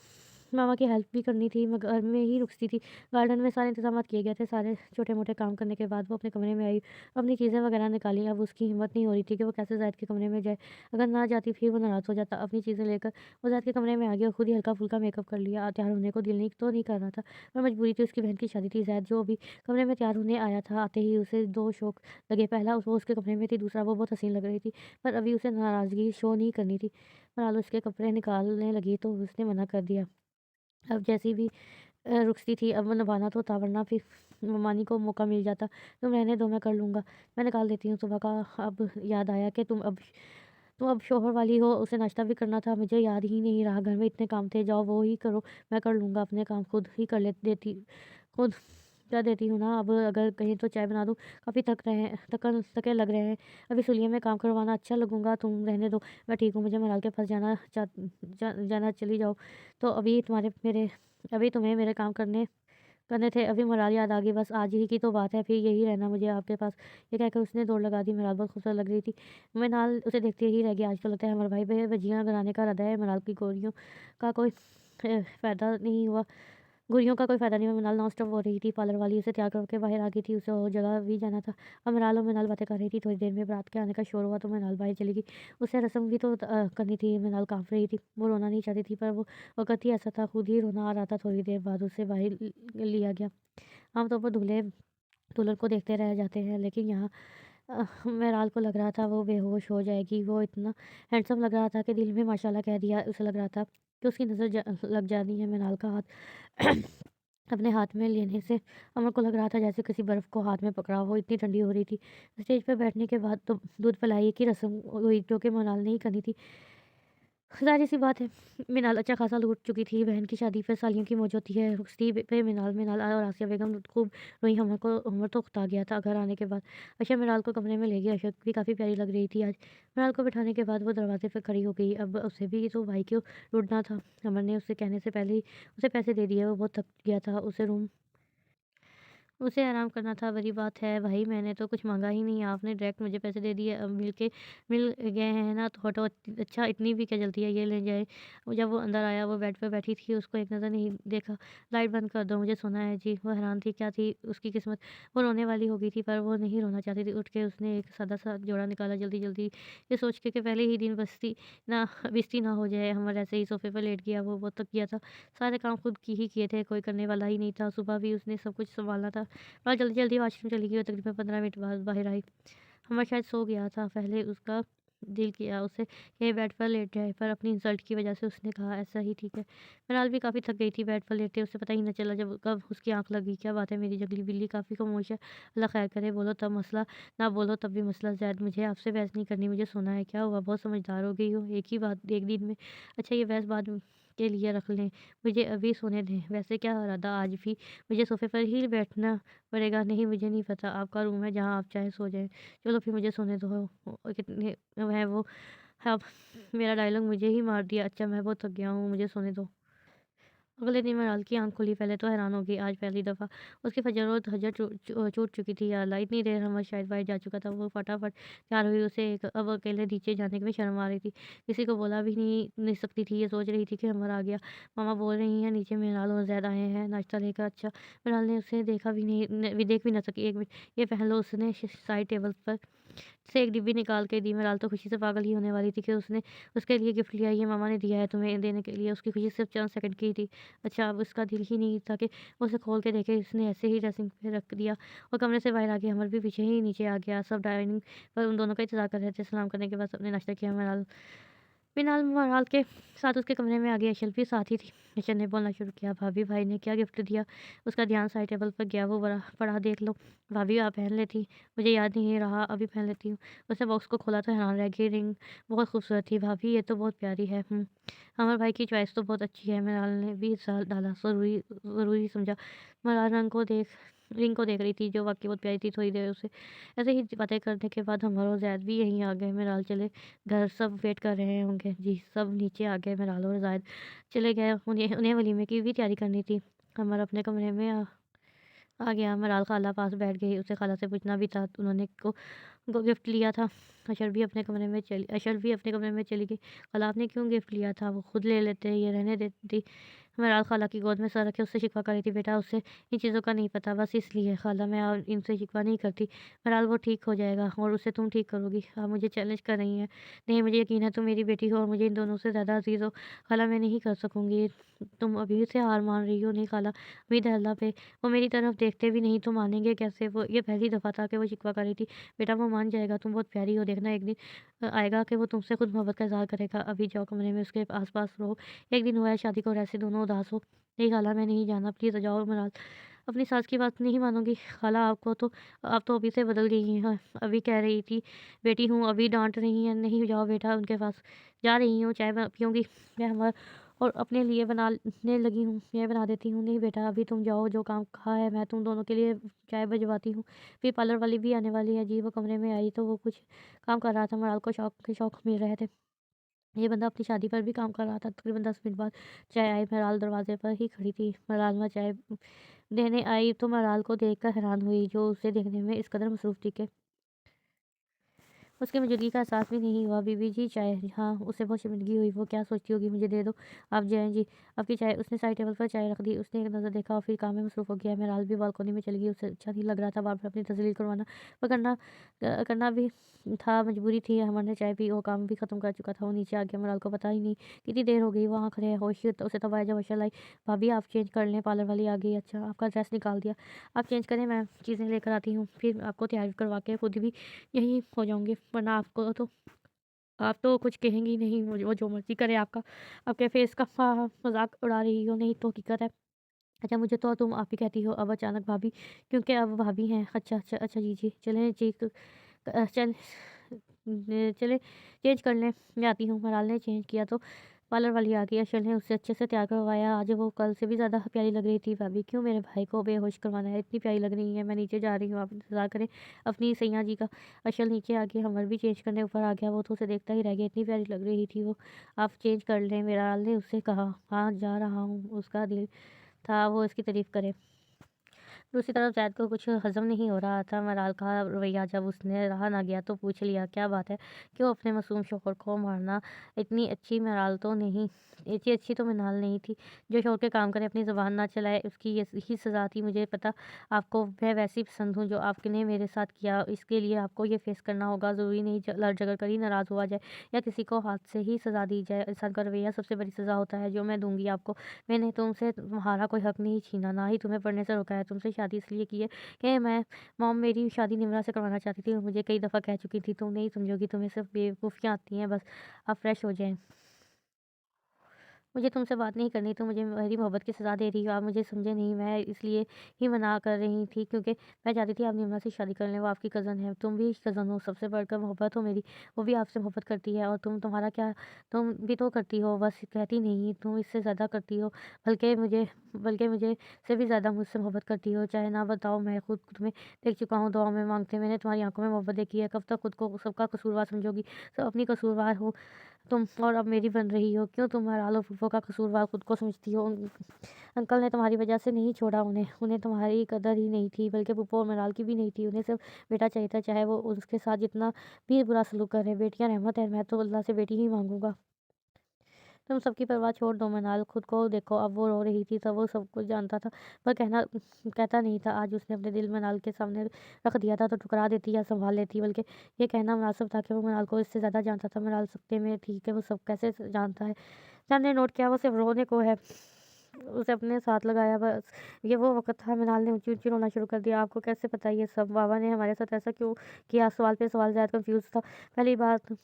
मामा की हेल्प भी करनी थी, मैं घर में ही रुकती थी। गार्डन में सारे इंतज़ामात किए गए थे। सारे छोटे-मोटे काम करने के बाद वो अपने कमरे में आई, अपनी चीज़ें वगैरह निकाली। अब उसकी हिम्मत नहीं हो रही थी कि वो कैसे ज़ाहिद के कमरे में जाए। अगर ना जाती फिर वो नाराज़ हो जाता। अपनी चीज़ें लेकर वो ज़ाहिद के कमरे में आ गई और खुद ही हल्का-फुल्का मेकअप कर लिया। तैयार होने को दिल नहीं तो नहीं कर रहा था, पर मजबूरी थी, उसकी बहन की शादी थी। ज़ाहिद जो अभी कमरे में तैयार होने आया था, आते ही उसे 2 शौक लगे। पहला वो उसके कमरे में थी, दूसरा वो बहुत हसीन लग रही थी, पर अभी उसे नाराज़गी शो नहीं करनी थी। फिलहाल उसके कपड़े निकालने लगी तो उसने मना कर दिया। अब जैसी भी रुकती थी, अब वो निभाना तो था, वरना फिर मानी को मौका मिल जाता। तुम रहने दो, मैं कर लूँगा, मैं निकाल देती हूँ सुबह का। अब याद आया कि तुम अब शौहर वाली हो, उसे नाश्ता भी करना था, मुझे याद ही नहीं रहा, घर में इतने काम थे, जाओ वो ही करो, मैं कर लूँगा अपने काम, खुद ही कर ले देती खुद कर देती हूँ ना। अब अगर कहीं तो चाय बना दूँ, काफ़ी थके लग रहे हैं, अभी सुलिये में काम करवाना अच्छा लगूँगा, तुम रहने दो, मैं ठीक हूँ, मुझे मलाल के पास जाना, चली जाओ। तो अभी तुम्हें मेरे काम करने करने थे, अभी मोराल याद आ गई, बस आज ही की तो बात है, फिर यही रहना मुझे आपके पास। ये कहकर उसने दौड़ लगा दी। मोराल बहुत खूबसूरत लग रही थी। मृणाल उसे देखते ही रह गया। आज तो लगता है हमारे भाई पे भजियाँ बनाने का इरादा है। मृणाल की गोलियों का कोई फ़ायदा नहीं हुआ। गोलियों का कोई फ़ायदा नहीं हुआ। मृणाल नॉन स्टॉप हो रही थी। पार्लर वाली उसे तैयार करके बाहर आ गई थी। उसे और जगह भी जाना था। अब मृणाल और मृणाल बातें कर रही थी। थोड़ी देर में बारात के आने का शोर हुआ तो मृणाल बाहर चली गई। उसे रस्म भी तो करनी थी। मृणाल काँप रही थी। वो रोना नहीं चाहती थी, पर वो वक़्त ही ऐसा था, खुद ही रोना आ रहा था। थोड़ी देर बाद उसे बाहर लिया गया। आमतौर पर दूल्हे दुल्हन को देखते रह जाते हैं, लेकिन यहाँ बहरहाल को लग रहा था वो बेहोश हो जाएगी। वो इतना हैंडसम लग रहा था कि दिल में माशाल्लाह कह दिया। उसे लग रहा था कि उसकी नज़र लग जानी है। मृणाल का हाथ अपने हाथ में लेने से अमर को लग रहा था जैसे किसी बर्फ़ को हाथ में पकड़ा हो, इतनी ठंडी हो रही थी। स्टेज पर बैठने के बाद तो दूध पिलाने की रस्म हुई, जो कि मृणाल ने ही करनी थी। ज़ाहिर-सी बात है, मिनाल अच्छा खासा लूट चुकी थी। बहन की शादी पे सालियों की मौज होती है। उसी पे मिनाल और आसिया बेगम खूब रोईं। हमर तो उकता गया था घर आने के बाद। अशर मिनाल को कमरे में ले गया। अशर भी काफ़ी प्यारी लग रही थी आज। मिनाल को बिठाने के बाद वो दरवाज़े पे खड़ी हो गई। अब उसे भी तो भाई को लूटना था। अमर ने उससे कहने से पहले ही उसे पैसे दे दिए। वो बहुत थक गया था। उसे आराम करना था, बड़ी बात है भाई, मैंने तो कुछ माँगा ही नहीं, आपने डायरेक्ट मुझे पैसे दे दिए। अब मिल गए हैं ना, तो हटो। अच्छा इतनी भी क्या जल्दी है, ये ले जाए। जब वो अंदर आया, वो बेड पे बैठी थी, उसको एक नज़र नहीं देखा। लाइट बंद कर दो, मुझे सोना है जी। वो हैरान थी, क्या थी उसकी किस्मत, वो रोने वाली हो गई थी, पर वो नहीं रोना चाहती थी। उठ के उसने एक सादा-सा जोड़ा निकाला जल्दी-जल्दी, ये सोच के कि पहले ही दिन बेइज़्ज़ती ना हो जाए। हमर ऐसे ही सोफ़े पे लेट गया, वो बहुत थक गया था। सारे काम खुद की ही किए थे, कोई करने वाला ही नहीं था। सुबह भी उसने सब कुछ सँभालना था। और जल्दी-जल्दी वॉशरूम चली गई और तकरीबन 15 मिनट बाद बाहर आई। हमर शायद सो गया था। पहले उसका दिल किया उसे कि बेड पर लेट जाए, पर अपनी इंसल्ट की वज़ह से उसने कहा ऐसा ही ठीक है। मृणाल भी काफ़ी थक गई थी बेड पर लेटे, उसे पता ही ना चला जब कब उसकी आँख लगी। क्या बात है मेरी जंगली बिल्ली, काफ़ी खामोश है। अल्लाह खैर करे, बोलो तब मसला, ना बोलो तब भी मसला। ज़ैद मुझे आपसे बहस नहीं करनी, मुझे सोना है। क्या हुआ, बहुत समझदार हो गई हो, एक ही बात एक दिन में। अच्छा ये बहस बाद के लिए रख लें, मुझे अभी सोने दें। वैसे क्या इरादा आज भी मुझे सोफ़े पर ही बैठना पड़ेगा? नहीं मुझे नहीं पता, आपका रूम है जहाँ आप चाहें सो जाएँ। चलो फिर मुझे सोने दो। कितने है वो अब मेरा डायलॉग मुझे ही मार दिया। अच्छा मैं बहुत थक गया हूँ, मुझे सोने दो। अगले दिन मराल की आँख खुली, पहले तो हैरान हो गई, आज पहली दफ़ा उसकी फजर छूट चुकी थी। या अल्लाह! इतनी देर हम शायद बाहर जा चुका था। वो फटाफट तैयार हुई, उसे अब अकेले नीचे जाने में शर्म आ रही थी। किसी को बोला भी नहीं सकती थी, ये सोच रही थी कि अमर आ गया। मामा बोल रही हैं नीचे मिनराल और ज़ैद आए हैं नाश्ता लेकर। अच्छा, मिनराल ने उसे देखा भी नहीं, देख भी ना सकी। 1 मिनट, ये पहन लो। उसने साइड टेबल पर से एक डिब्बी निकाल के दी। मिराल तो खुशी से पागल ही होने वाली थी कि उसने उसके लिए गिफ्ट लिया। ये मामा ने दिया है तुम्हें देने के लिए। उसकी खुशी सिर्फ चंद सेकंड की थी। अच्छा, अब उसका दिल ही नहीं था कि वो उसे खोल के देखे। उसने ऐसे ही ड्रेसिंग पे रख दिया और कमरे से बाहर आ गया। अमर भी पीछे ही नीचे आ गया। सब डाइनिंग पर उन दोनों का इंतजार कर रहे थे। सलाम करने के बाद सबने नाश्ता किया। मिराल बिलाल मराल के साथ उसके कमरे में आ गई। अशल भी साथ ही थी। अशल ने बोलना शुरू किया, भाभी भाई ने क्या गिफ्ट दिया? उसका ध्यान साइड टेबल पर गया। वो बड़ा पढ़ा, देख लो। भाभी आप पहन लेती, मुझे याद नहीं रहा, अभी पहन लेती हूँ। उसने बॉक्स को खोला तो हैरान रह गई। रिंग बहुत खूबसूरत थी। भाभी ये तो बहुत प्यारी है। हमारे भाई की चॉइस तो बहुत अच्छी है। मराल ने भी डाला। ज़रूरी समझा। मराल रिंग को देख रही थी जो वाकई बहुत प्यारी थी। थोड़ी देर उसे ऐसे ही बातें करने के बाद हमर और ज़ैद भी यहीं आ गए। मराल चले घर, सब वेट कर रहे होंगे। जी, सब नीचे आ गए। मिराल और ज़ाहिद चले गए। उन्हें उन्हें वलीमे की भी तैयारी करनी थी। कमर अपने कमरे में आ गया। मिराल खाला पास बैठ गई। उसे खाला से पूछना भी था, उन्होंने को गिफ्ट लिया था। अशर भी अपने कमरे में चली गई। खाला आपने क्यों गिफ्ट लिया था? वो खुद ले लेते, ये रहने देती। मिराल खाला की गोद में सर रखे उससे शिकवा कर रही थी। बेटा उसे इन चीज़ों का नहीं पता, बस इसलिए। खाला मैं और इनसे शिकवा नहीं करती। मिराल वो ठीक हो जाएगा और उसे तुम ठीक करोगी। आप मुझे चैलेंज कर रही हैं। नहीं, मुझे यकीन है तुम मेरी बेटी हो और मुझे इन दोनों से ज़्यादा अज़ीज़ हो। खाला मैं नहीं कर सकूँगी। तुम अभी से हार मान रही हो। नहीं खाला, उम्मीद है अल्लाह पे। वो मेरी तरफ देखते भी नहीं तो मानेंगे कैसे? वो ये पहली दफ़ा था कि वो शिकवा कर रही थी। बेटा वो मान जाएगा, तुम बहुत प्यारी हो। देखना एक दिन आएगा कि वो तुमसे खुद मोहब्बत का इज़हार करेगा। अभी जाओ कमरे में उसके आस-पास रहो। एक दिन हुआ है शादी को और ऐसे दोनों उदास हो। नहीं खाला मैं नहीं जाना, प्लीज़ जाओ। मराल अपनी सास की बात नहीं मानोगी? खाला आपको तो आप तो अभी से बदल गई हैं। अभी कह रही थी बेटी हूँ, अभी डाँट रही हैं। नहीं जाओ बेटा उनके पास। जा रही हूँ, चाय पीऊँगी मैं हमार और अपने लिए बनाने लगी हूँ। मैं बना देती हूँ। नहीं बेटा अभी तुम जाओ, जो काम कहा है मैं तुम दोनों के लिए चाय भिजवाती हूँ। फिर पार्लर वाली भी आने वाली है। जी, वो कमरे में आई तो वो कुछ काम कर रहा था। मराल को शौक मिल रहे थे। ये बंदा अपनी शादी पर भी काम कर रहा था। तकरीबन 10 मिनट बाद चाय आई। मराल दरवाजे पर ही खड़ी थी। मराल में चाय देने आई तो मराल को देखकर हैरान हुई, जो उसे देखने में इस कदर मसरूफ़ थी कि उसकी मौजूदगी का एहसास भी नहीं हुआ। बीबी जी चाय? हाँ, उसे बहुत शर्मिंदगी हुई। वो क्या सोचती होगी, मुझे दे दो। आप जाएँ जी, आपकी चाय। उसने साइड टेबल पर चाय रख दी। उसने एक नज़र देखा और फिर काम में मसरूफ़ हो गया। महराज भी बालकनी में चली गई। उसे अच्छा नहीं लग रहा था बार-बार अपनी तसल्ली करवाना, पर करना भी था, मजबूरी थी। अमर ने चाय पी और काम भी ख़त्म कर चुका था। वो नीचे आ गया। महराज को पता ही नहीं कितनी देर हो गई वहाँ खड़े हैं। होशियत उसे तब आया जब अशर आई। भाभी आप चेंज कर लें, पार्लर वाली आ गई। अच्छा, आपका ड्रेस निकाल दिया, आप चेंज करें, मैं चीज़ें लेकर आती हूँ। फिर आपको तैयार करवा के खुद भी यहीं हो जाऊँगी, वरना आप तो कुछ कहेंगी नहीं। मुझे वो जो मर्ज़ी करे आपका, आपके फेस का मज़ाक उड़ा रही हो, नहीं तो हकीकत है। अच्छा, मुझे तो तुम आप ही कहती हो। अब अचानक भाभी, क्योंकि अब भाभी हैं। अच्छा जी, जी। चलें जी, अ, चल चलें चेंज कर लें, मैं आती हूँ। मराल ने चेंज किया तो पार्लर वाली आ गई। अशल ने उसे अच्छे से तैयार करवाया। आज वो कल से भी ज़्यादा प्यारी लग रही थी। भाभी क्यों मेरे भाई को बेहोश करवाना है? इतनी प्यारी लग रही है। मैं नीचे जा रही हूँ, आप इंतज़ार करें अपनी सैया जी का। अशल नीचे आ गई। हमर भी चेंज करने ऊपर आ गया। वो तो उसे देखता ही रह गया, इतनी प्यारी लग रही थी वो। आप चेंज कर लें, मराल ने उससे कहा। हाँ, जा रहा हूँ। उसका दिल था वो इसकी तारीफ़ करे। दूसरी तरफ ज़ैद को कुछ हज़म नहीं हो रहा था। मराल का रवैया जब उसने रहा ना गया तो पूछ लिया, क्या बात है? क्यों अपने मासूम शौहर को मारना? इतनी अच्छी मराल तो नहीं, इतनी अच्छी तो मिनाल नहीं थी। जो शौहर के काम करे, अपनी ज़ुबान ना चलाए, उसकी यही सज़ा थी। मुझे पता आपको मैं वैसी पसंद हूँ जो आपने मेरे साथ किया। इसके लिए आपको ये फ़ेस करना होगा। ज़रूरी नहीं लड़ झगड़ कर ही नाराज़ हुआ जाए या किसी को हाथ से ही सज़ा दी जाए। इंसान का रवैया सबसे बड़ी सज़ा होता है जो मैं दूँगी आपको। मैंने तुमसे तुम्हारा कोई हक नहीं छीना, ना ही तुम्हें पढ़ने से रोका है। तुमसे शादी इसलिए की है कि मॉम मेरी शादी निमरा से करवाना चाहती थी और मुझे कई दफ़ा कह चुकी थी, तुम नहीं समझोगी, तुम्हें सिर्फ बेवकूफ़ियाँ आती हैं बस। अब फ्रेश हो जाएँ। मुझे तुमसे बात नहीं करनी, तुम मुझे मेरी मोहब्बत की सज़ा दे रही हो। आप मुझे समझे नहीं, मैं इसलिए ही मना कर रही थी क्योंकि मैं चाहती थी आप निम्रा से शादी कर लें। वो आपकी कज़न है, तुम भी कज़न हो, सबसे बढ़कर मोहब्बत हो मेरी। वो भी आपसे मोहब्बत करती है और तुम्हारा क्या, तुम भी तो करती हो, बस कहती नहीं, तुम इससे ज़्यादा करती हो। बल्कि मुझे से भी ज़्यादा मुझसे मोहब्बत करती हो। चाहे ना बताओ, मैं खुद तुम्हें देख चुका हूँ दुआओं में माँगते। मैंने तुम्हारी आँखों में मोहब्बत देखी है। कब तक खुद को सबका कसूरवार समझोगी? सब अपनी कसूरवार हो। तुम और अब मेरी बन रही हो। क्यों तुम्हारा आलो फूफो का कसूरवार खुद को समझती हो? अंकल ने तुम्हारी वजह से नहीं छोड़ा उन्हें। उन्हें तुम्हारी कदर ही नहीं थी, बल्कि फूफो और मराल की भी नहीं थी। उन्हें सिर्फ बेटा चाहिए था, चाहे वो उसके साथ जितना भी बुरा सलूक करे। बेटियां रहमत है, मैं तो अल्लाह से बेटी ही मांगूंगा। तुम सबकी परवाह छोड़ दो मनाल, खुद को देखो। अब वो रो रही थी, तब वो सब कुछ जानता था, पर कहता नहीं था। आज उसने अपने दिल मनाल के सामने रख दिया था, तो ठुकरा देती या संभाल लेती, बल्कि ये कहना मुनासिब था कि वो मनाल को इससे ज़्यादा जानता था। मनाल सत्ते में ठीक है, वो सब कैसे जानता है। मैम ने नोट किया, वो सिर्फ रोने को है। उसे अपने साथ लगाया बस। ये वो वक़्त था, मृणाल ने ऊँची-ऊँची रोना शुरू कर दिया। आपको कैसे पता ये सब? बाबा ने हमारे साथ ऐसा क्यों किया? सवाल पे सवाल ज़्यादा कन्फ्यूज़ था। पहली बात,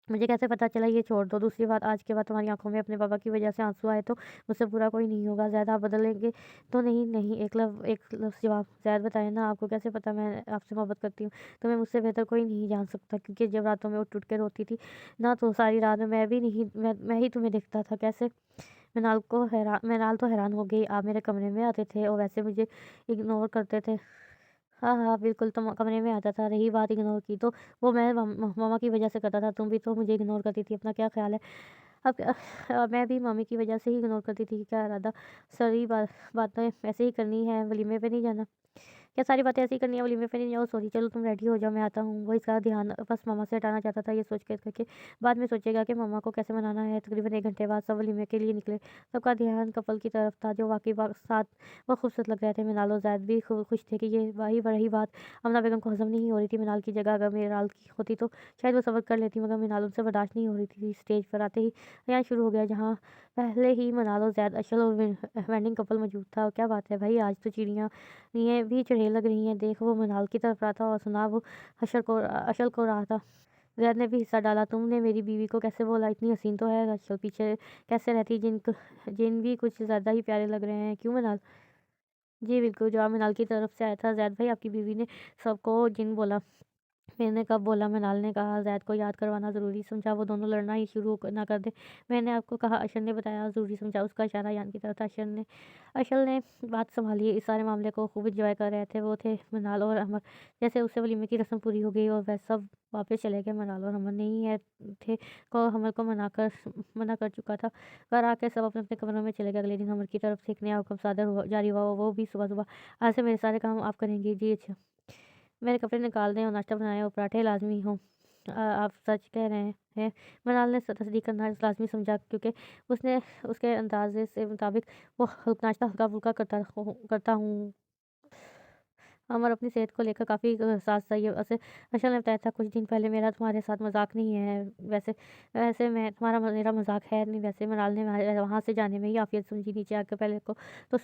मुझे कैसे पता चला? ये छोड़ दो। दूसरी बात, आज के बाद तुम्हारी आँखों में अपने पापा की वजह से आँसू आए तो मुझसे बुरा कोई नहीं होगा। ज़ैद आप बदलेंगे तो नहीं? नहीं, एक लफ्ज़ जवाब। ज़ैद बताए ना, आपको कैसे पता मैं आपसे मोहब्बत करती हूँ? तुम्हें मुझसे बेहतर कोई नहीं जान सकता, क्योंकि जब रातों में उठ-उठ के रोती थी ना, तो सारी रात में मैं भी नहीं मैं ही तुम्हें देखता था। कैसे? मृणाल तो हैरान हो गई। आप मेरे कमरे में आते थे और वैसे मुझे इग्नोर करते थे? हाँ, हाँ, बिल्कुल, तुम कमरे में आता था। रही बात इग्नोर की, तो वो मैं मम्मा की वज़ह से करता था। तुम भी तो मुझे इग्नोर करती थी। अपना क्या ख़्याल है? अब मैं भी मम्मी की वज़ह से ही इग्नोर करती थी। क्या इरादा? सारी बातें ऐसे ही करनी है, वलीमे पे नहीं जाना? क्या सारी बातें ऐसे ही करनी है, वलीमे पे नहीं जाओ? सॉरी, चलो तुम रेडी हो जाओ, मैं आता हूँ। वो इसका ध्यान बस मम्मा से हटाना चाहता था। ये सोच कर के बाद में सोचेगा कि मम्मा को कैसे मनाना है। तकरीबन 1 घंटे बाद सब वलीमे के लिए निकले। सबका ध्यान कपल की तरफ था, जो वाक़ई साथ बहुत खूबसूरत लग रहे थे। मिनाल और ज़ैद भी खुश थे कि ये वही रही बात। अमना बेगम को हज़म नहीं हो रही थी। मिनाल की जगह अगर मिनाल की होती तो शायद वो सब्र कर लेती, मगर मिनाल उनसे बर्दाश्त नहीं हो रही थी। स्टेज पर आते ही बयान शुरू हो गया, जहाँ पहले ही मनाल और ज़ैद अशल और वेडिंग कपल मौजूद था। क्या बात है भाई, आज तो चिड़ियाँ ये भी चुड़ैल लग रही हैं। देख, वो मनाल की तरफ रहा था और सुना वो अशल को रहा था। ज़ैद ने भी हिस्सा डाला। तुमने मेरी बीवी को कैसे बोला? इतनी हसीन तो है, अशल पीछे कैसे रहती? जिन भी कुछ ज़्यादा ही प्यारे लग रहे हैं, क्यों मनाल? जी बिल्कुल, जवाब मिनाल की तरफ से आया था। ज़ैद भाई, आपकी बीवी ने सबको जिन बोला। मैंने कब बोला? मृणाल ने कहा। ज़ैद को याद करवाना ज़रूरी समझा, वो दोनों लड़ना ही शुरू ना कर दें। मैंने आपको कहा, अशर ने बताया, ज़रूरी समझा। उसका इशारा यान की तरफ था। अशल ने बात सँभाली। इस सारे मामले को खूब एन्जॉय कर रहे थे। वो थे मृणाल और अमर। जैसे उससे वलीमे की रस्म पूरी हो गई और वह सब वापस चले गए। मृणाल और अमर नहीं है थे को अमर को मना कर चुका था। घर आके सब अपने-अपने कमरों में चले गए। अगले दिन अमर की तरफ से एक नया हुक्म सादर हुआ जारी हुआ। वो भी सुबह-सुबह, आज से मेरे सारे काम आप करेंगी। जी अच्छा। मेरे कपड़े निकाल दें और नाश्ता बनाएँ और पराठे लाज़मी हों। आप सच कह रहे हैं। मनाल ने तस्दीक करना लाज़मी समझा, क्योंकि उसने उसके अंदाज़े से मुताबिक वो नाश्ता हल्का-फुल्का करता हूँ। अमर अपनी सेहत को लेकर काफ़ी हसास था। ये वैसे अशल ने बताया था, कुछ दिन पहले मेरा तुम्हारे साथ मज़ाक नहीं है। वैसे वैसे मैं तुम्हारा मेरा मज़ाक है नहीं। वैसे मनाल ने वहाँ से जाने में ही आफ़ियत समझी। नीचे आकर पहले को तो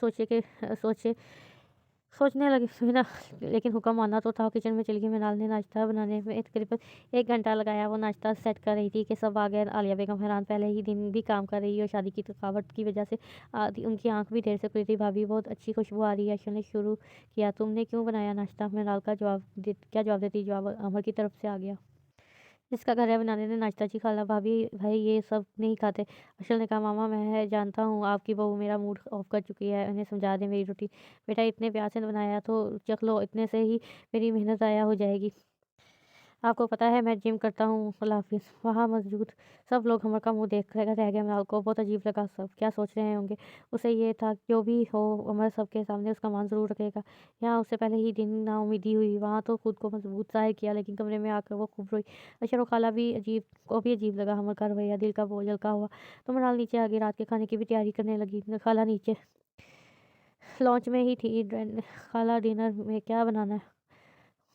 सोचने लगी थी ना, लेकिन हुक्म मानना तो था। किचन में चली गई। मृणाल ने नाश्ता बनाने में तकरीबन 1 घंटा लगाया। वो नाश्ता सेट कर रही थी कि सब आ गए। आलिया बेगम हैरान, पहले ही दिन भी काम कर रही है और शादी की थकावट की वजह से आधी उनकी आँख भी देर से खुली थी। भाभी, बहुत अच्छी खुशबू आ रही है। अशल ने शुरू किया, तुमने क्यों बनाया नाश्ता? मृणाल का क्या जवाब देती? जवाब अमर की तरफ से आ गया, जिसका घर है बनाने ने नाश्ता। जी खाला, भाभी भाई ये सब नहीं खाते। अशल ने कहा, मामा मैं जानता हूँ आपकी बहू मेरा मूड ऑफ कर चुकी है, उन्हें समझा दें मेरी रोटी। बेटा, इतने प्यार से बनाया तो चख लो, इतने से ही मेरी मेहनत ज़ाया हो जाएगी। आपको पता है मैं जिम करता हूँ। अल्लाह हाफ़िज़। वहाँ मौजूद सब लोग अमर का मुँह देख रह रह गए। मलाल को बहुत अजीब लगा, सब क्या सोच रहे होंगे। उसे ये था, जो भी हो अमर सबके सामने उसका मान ज़रूर रखेगा। यहाँ उससे पहले ही दिन नाउम्मीदी हुई। वहाँ तो खुद को मजबूत ज़ाहिर किया, लेकिन कमरे में आकर वो खूब रोई। अशर और खाला भी अजीब लगा अमर का रवैया। दिल का बोझ हल्का हुआ तो मनाल नीचे आ गई। रात के खाने की भी तैयारी करने लगी। खाला नीचे लॉन्च में ही थी। खाला, डिनर में क्या बनाना है?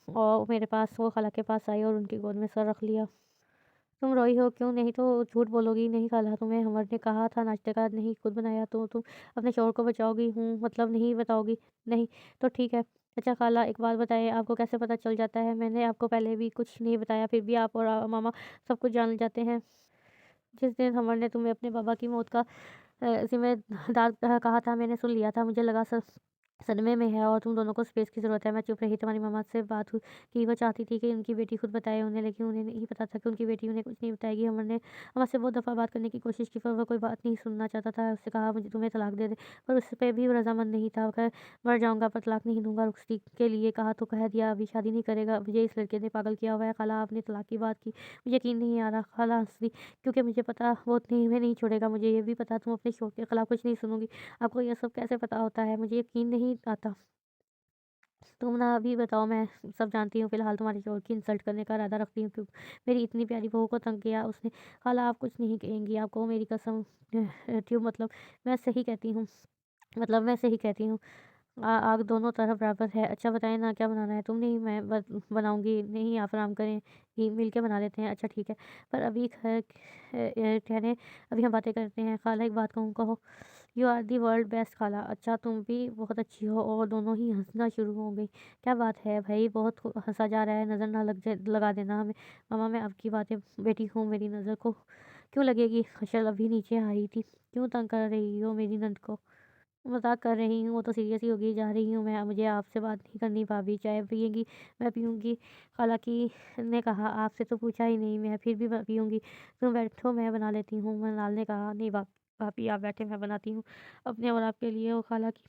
और मेरे पास वो खाला के पास आई और उनकी गोद में सर रख लिया। तुम रोई हो क्यों? नहीं तो झूठ बोलोगी। नहीं खाला, तुम्हें अमर ने कहा था नाश्ते का नहीं खुद बनाया, तो तुम अपने शौहर को बचाओगी? मतलब नहीं बताओगी? नहीं तो ठीक है। अच्छा खाला, एक बात बताएं, आपको कैसे पता चल जाता है? मैंने आपको पहले भी कुछ नहीं बताया, फिर भी आप और मामा सब कुछ जान जाते हैं। जिस दिन अमर ने तुम्हें अपने बाबा की मौत का जिम्मेदार कहा था, मैंने सुन लिया था। मुझे लगा सदमे में है और तुम दोनों को स्पेस की ज़रूरत है। मैं चुप रही। तुम्हारी मम्मा से बात हुई कि वो चाहती थी कि उनकी बेटी खुद बताए उन्हें, लेकिन उन्हें नहीं पता था कि उनकी बेटी उन्हें कुछ नहीं बताएगी। अमर ने अमर से बहुत दफ़ा बात करने की कोशिश की, पर वह कोई बात नहीं सुनना चाहता था। उससे कहा मुझे तुम्हें तलाक दे दे, पर उस पे भी वो रज़ामंद नहीं था। वह मर जाऊँगा पर तलाक नहीं दूँगा। रुखसती के लिए कहा तो कह दिया, अभी शादी नहीं करेगा। मुझे इस लड़के ने पागल किया हुआ है। खाला आपने तलाक की बात की, मुझे यकीन नहीं आ रहा। खाला हँस दी, क्योंकि मुझे पता वो तुम्हें नहीं छोड़ेगा। मुझे ये भी पता तुम अपने शौक के खिलाफ कुछ नहीं सुनोगी। आपको ये सब कैसे पता होता है? मुझे यकीन नहीं आता। तुम ना अभी बताओ, मैं सब जानती हूँ। फ़िलहाल तुम्हारे शौहर की इंसल्ट करने का इरादा रखती हूँ, क्यों मेरी इतनी प्यारी बहू को तंग किया उसने। खाला आप कुछ नहीं कहेंगी, आपको मेरी कसम। क्यों मतलब मैं सही कहती हूँ, मैं सही कहती हूँ। आग दोनों तरफ बराबर है। अच्छा बताएँ ना क्या बनाना है? तुम नहीं मैं बनाऊँगी। नहीं आप आराम करें, ही मिल के बना लेते हैं। अच्छा ठीक है, पर अभी ठहरें, अभी हम बातें करते हैं। खाला एक बात कहूँ, कहो। You are the world best खाला। अच्छा तुम भी बहुत अच्छी हो। और दोनों ही हँसना शुरू हो गई। क्या बात है भई, बहुत हँसा जा रहा है, नज़र ना लगा देना हमें। मामा मैं आपकी बातें बेटी हूँ, मेरी नज़र को क्यों लगेगी? हर्षल अभी नीचे आई थी। क्यों तंग कर रही हो मेरी नंद को? मज़ाक कर रही हूँ, वो तो सीरियस ही होगी। जा रही हूँ मैं, मुझे आपसे बात नहीं करनी भाभी। चाय पिएँगी? मैं पीऊँगी। खालाकी ने कहा, आपसे तो पूछा ही नहीं। मैं फिर भी पीऊँगी। तुम बैठो, मैं बना लेती हूँ। मृणाल ने कहा, नहीं भाभी आप बैठे, मैं बनाती हूँ अपने और आपके लिए। और खालाकी,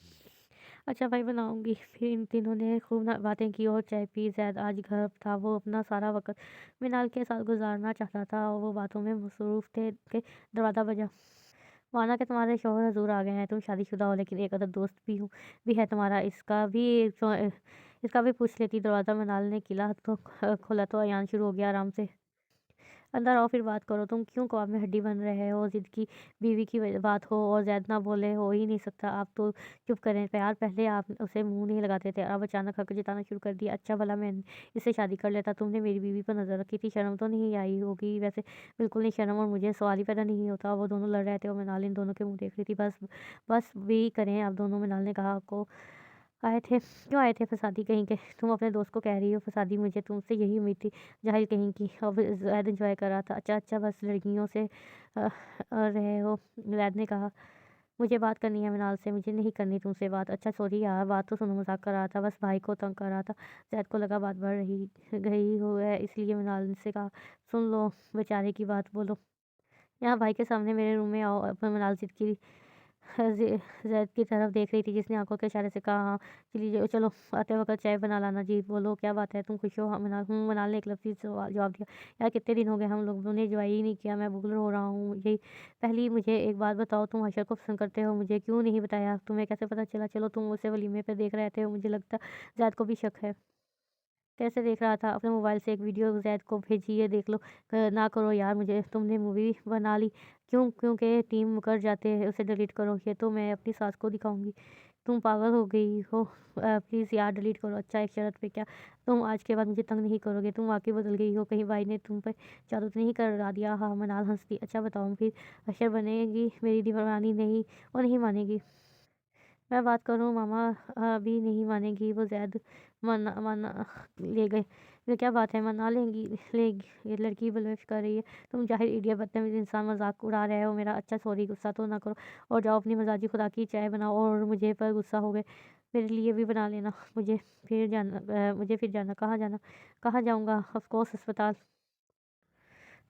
अच्छा भाई बनाऊँगी। फिर इन तीनों ने खूब बातें की और चाय पी। ज़ैद आज घर था, वो अपना सारा वक़्त मृणाल के साथ गुज़ारना चाहता था और वो बातों में मसरूफ़ थे कि दरवाज़ा बजा। माना कि तुम्हारे शौहर हज़ूर आ गए हैं, तुम शादीशुदा हो, लेकिन एक अदद दोस्त भी है तुम्हारा, इसका भी पूछ लेती। दरवाज़ा मनाल ने किला तो खोला तो अयान शुरू हो गया आराम से। अंदर आओ फिर बात करो। तुम क्यों ख्वाब में हड्डी बन रहे हो? ज़िद की बीवी की बात हो और ज़ैद ना बोले, हो ही नहीं सकता। आप तो चुप करें। प्यार पहले आप उसे मुँह नहीं लगाते थे, अब अचानक हक जताना शुरू कर दिया। अच्छा भला मैं इससे शादी कर लेता, तुमने मेरी बीवी पर नज़र रखी थी, शर्म तो नहीं आई होगी? वैसे बिल्कुल नहीं शर्म, और मुझे सवाल ही पैदा नहीं होता। वो दोनों लड़ रहे थे और मृणाल इन दोनों के मुँह देख रही थी। बस भी करें आप दोनों, मृणाल ने कहा। आपको आए थे, क्यों आए थे फसादी कहीं के? तुम अपने दोस्त को कह रही हो फसादी, मुझे तुमसे यही उम्मीद थी, जाहिल कहीं की। अब ज़ैद एंजॉय कर रहा था। अच्छा बस लड़कियों से रहे हो? ज़ैद ने कहा, मुझे बात करनी है मृणाल से, मुझे नहीं करनी तुमसे बात। अच्छा सॉरी यार, बात तो सुनो, मजाक कर रहा था, बस भाई को तंग कर रहा था। ज़ैद को लगा बात बढ़ रही गई हो है, इसलिए मृणाल से कहा, सुन लो बेचारे की बात, बोलो यहाँ भाई के सामने मेरे रूम में आओ। अब मृणाल ज़िद की ज़ैद की तरफ देख रही थी, जिसने आँखों के इशारे से कहा, हाँ चलिए चलो, आते वक़्त चाय बना लाना। जी बोलो क्या बात है, तुम खुश हो? हाँ मनाल, मनाल ने एक लफ्ज़ी जवाब दिया। यार कितने दिन हो गए हम लोगों ने एन्जॉय ही नहीं किया, मैं बोर हो रहा हूँ। यही पहली मुझे एक बात बताओ, तुम हर्षद को पसंद करते हो? मुझे क्यों नहीं बताया? तुम्हें कैसे पता चला? चलो तुम उसे वलीमे पे देख रहे थे, मुझे लगता ज़ैद को भी शक है। कैसे देख रहा था? अपने मोबाइल से एक वीडियो ज़ैद को भेजी है, देख लो। ना करो यार, मुझे तुमने मूवी बना ली। क्योंकि टीम मुकर जाते हैं, उसे डिलीट करो। ये तो मैं अपनी सास को दिखाऊँगी। तुम पागल हो गई हो? प्लीज़ यार डिलीट करो। अच्छा एक शर्त पे, क्या तुम आज के बाद मुझे तंग नहीं करोगे? तुम वाक़ई बदल गई हो, कहीं भाई ने तुम पे जादू तो नहीं करा दिया? हाँ, मनाल हँस दी। अच्छा बताओ फिर अशर बनेगी मेरी दीवानी? नहीं, वो नहीं मानेगी। मैं बात करूँ मामा, अभी नहीं मानेगी वो। ज़ैद मना मना ले गए। ये क्या बात है, मना लेगी ये लड़की ब्लफ कर रही है। तुम जाहिल इडियट बदतमीज़ इंसान, मज़ाक उड़ा रहे हो मेरा। अच्छा सॉरी, गुस्सा तो ना करो और जाओ अपनी मिजाजी खुदा की चाय बनाओ। और मुझे पर गुस्सा हो गए, मेरे लिए भी बना लेना। मुझे फिर जाना। कहाँ जाना? कहाँ जाऊँगा? ऑफ़ कोर्स अस्पताल।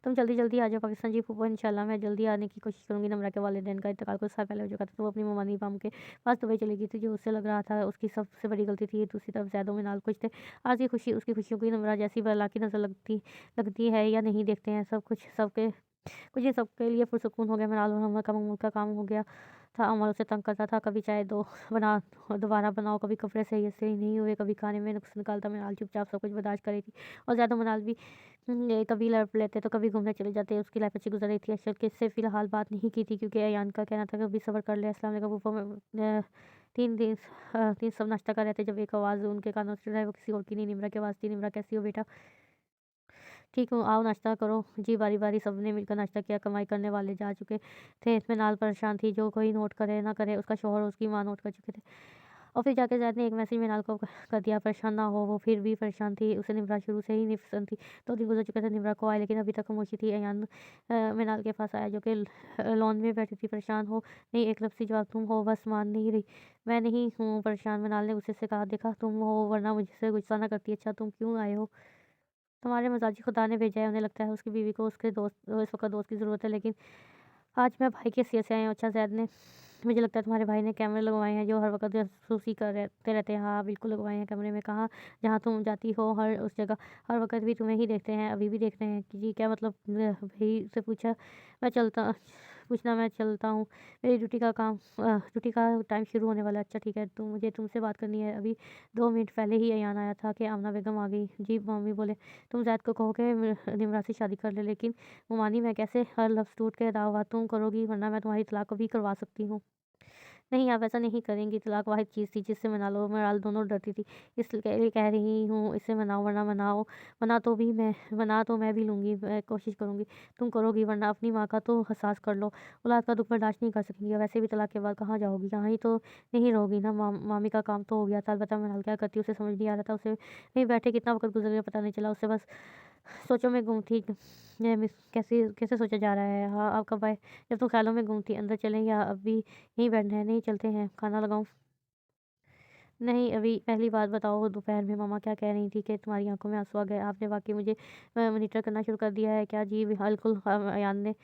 तुम जल्दी-जल्दी आ जाओ पाकिस्तान। जी फूफा, इंशाल्लाह मैं जल्दी आने की कोशिश करूँगी। नम्रा के वालिदैन का इंतकाल कुछ साल पहले हो चुका था, तो वो अपनी ममानी पाम के पास दुबई चली गई थी। जो उससे लग रहा था उसकी सबसे बड़ी गलती थी। दूसरी तरफ ज़ैद और मिनाल खुश थे। आज की खुशी उसकी खुशियों की नम्रा जैसी बला की नज़र लगती है या नहीं, देखते हैं। कुछ ही सबके लिए पुरसुकून हो गया। मृणाल और अमर का मामूल का काम हो गया था। अमर उसे तंग करता था, कभी चाय दो बना दोबारा बनाओ, कभी कपड़े सही नहीं हुए, कभी खाने में नुक्स निकालता। मृणाल चुपचाप सब कुछ बर्दाश्त कर रही थी और ज़्यादा मृणाल भी ये कभी लड़ लेते तो कभी घूमने चले जाते। उसकी लाइफ अच्छी गुजर रही थी। अशरफ के इससे फ़िलहाल बात नहीं की थी, क्योंकि अयान का कहना था कभी सब्र कर ले। अस्सलाम वालेकुम फूफा। मैं 3 सब नाश्ता कर रहे थे जब एक आवाज़ उनके कानों से चिढ़ाई, वो किसी और की नहीं, निम्रा की आवाज़ थी। निम्रा कैसी हो बेटा? ठीक हूँ, आओ नाश्ता करो। जी बारी-बारी सबने मिलकर नाश्ता किया। कमाई करने वाले जा चुके थे। मृणाल परेशान थी, जो कोई नोट करे ना करे, उसका शौहर और उसकी माँ नोट कर चुके थे। और फिर जाके ज़ैद ने एक मैसेज मृणाल को कर दिया, परेशान ना हो, वो फिर भी परेशान थी, उसे निम्रा शुरू से ही नहीं पसंद थी। 2 दिन गुज़र चुके थे निम्रा को आए, लेकिन अभी तक खामोशी थी। अयान मृणाल के पास आया जो कि लॉन में बैठी थी, परेशान हो नहीं, एक लफ्ज़ी जवाब, तुम हो, बस मान नहीं रही। मैं नहीं हूँ परेशान, मृणाल ने गुस्से से कहा, देखा तुम हो वरना मुझसे गुस्सा ना करती, अच्छा तुम क्यों आए हो? तुम्हारे मजाजी खुदा ने भेजा है, उन्हें लगता है उसकी बीवी को उसके दोस्त इस वक़्त दोस्त की ज़रूरत है, लेकिन आज मैं भाई की हैसियत से आई हूँ। अच्छा ज़ैद ने मुझे लगता है तुम्हारे भाई ने कैमरे लगवाए हैं जो हर वक़्त जासूसी करते रहते हैं। हाँ, बिल्कुल लगवाए हैं कमरे में, कहाँ जहाँ तुम जाती हो हर उस जगह, हर वक़्त भी तुम्हें ही देखते हैं, अभी भी देख रहे हैं कि जी क्या मतलब भई से पूछा मैं चलता पूछना मैं चलता हूँ, मेरी ड्यूटी का टाइम शुरू होने वाला है। अच्छा ठीक है, मुझे तुमसे बात करनी है अभी। 2 मिनट पहले ही अयान आया था कि आमना बेगम आ गई। जी मम्मी बोले, तुम ज़ैद को कहो कि निमरा से शादी कर ले, लेकिन वो मानी, मैं कैसे हर लफ्ज़ टूट के दावा तुम करोगी, वरना मैं तुम्हारी तलाक भी करवा सकती हूँ। नहीं, आप ऐसा नहीं करेंगी, तलाक वाहिद चीज़ थी जिससे मना लो दोनों डरती थी। इसलिए कह रही हूँ इसे मनाओ, वरना मना तो मैं भी लूँगी, मैं कोशिश करूँगी, तुम करोगी, वरना अपनी माँ का तो एहसास कर लो। औलाद का दुःख बर्दाश्त नहीं कर सकेंगी, और वैसे भी तलाक के बाद कहाँ जाओगी? यहाँ ही तो नहीं रहोगी ना। मामी का काम तो हो गया था, अलबत्ता मृणाल क्या करती उसे समझ नहीं आ रहा था। उसे वहीं बैठे कितना वक़्त गुज़र गया पता नहीं चला, उसे बस सोचों में गुम थी। ये मिस कैसे कैसे सोचा जा रहा है? हाँ, आप कब आए? जब तुम ख़्यालों में गुम थी। अंदर चलें या अभी यहीं बैठना है? नहीं, चलते हैं, खाना लगाऊँ? नहीं, अभी पहली बात बताओ, दोपहर में मम्मा क्या कह रही थी कि तुम्हारी आँखों में आँसू आ गए? आपने वाक़ई मुझे मॉनिटर करना शुरू कर दिया है क्या? जी बिल्कुल, अयान ने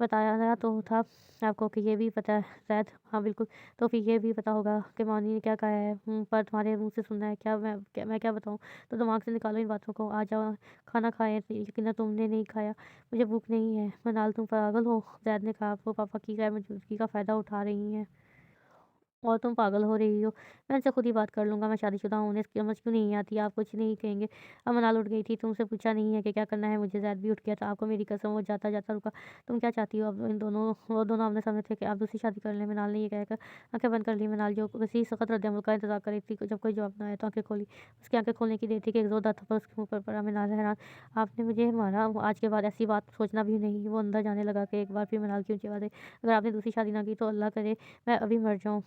बताया तो था आपको कि ये भी पता है शायद। हाँ, बिल्कुल। तो फिर ये भी पता होगा कि मौनी ने क्या कहा है। पर तुम्हारे मुँह से सुनना है, मैं क्या बताऊँ? तो दिमाग से निकालो इन बातों को, आ जाओ खाना खाएँ। यकीनन तुमने नहीं खाया, मुझे भूख नहीं है। मनाल तुम पागल हो? ज़ैद ने कहा, वो पापा की गैर मौजूदगी का फ़ायदा उठा रही हैं। और तुम पागल हो रही हो। मैं इनसे खुद ही बात कर लूँगा, मैं शादीशुदा हूँ, उन्हें समझ क्यों नहीं आती? आप कुछ नहीं कहेंगे। अब मनाल उठ गई थी, तुमसे पूछा नहीं है कि क्या करना है मुझे? ज़ैद भी उठ गया था, आपको मेरी कसम, वो जाता-जाता रुका। तुम क्या चाहती हो? अब वो दोनों आमने-सामने थे कि आप दूसरी शादी कर लें। मनाल ने ये कहकर आँखें बंद कर ली। मनाल जो किसी सख्त रद्द-ए-अमल का इंतज़ार कर रही थी, जब कोई जवाब ना आया तो आँखें खोली। उसकी आँखें खोलने की देर थी कि एक ज़ोरदार थप्पड़ उसके मुँह पर पड़ा। मनाल हैरान, आपने मुझे मारा? आज के बाद ऐसी बात सोचना भी नहीं। वो अंदर जाने लगा कि एक बार फिर मनाल की ऊँची आवाज़ आई, अगर आपने दूसरी शादी ना की तो अल्लाह करे मैं अभी मर जाऊँ।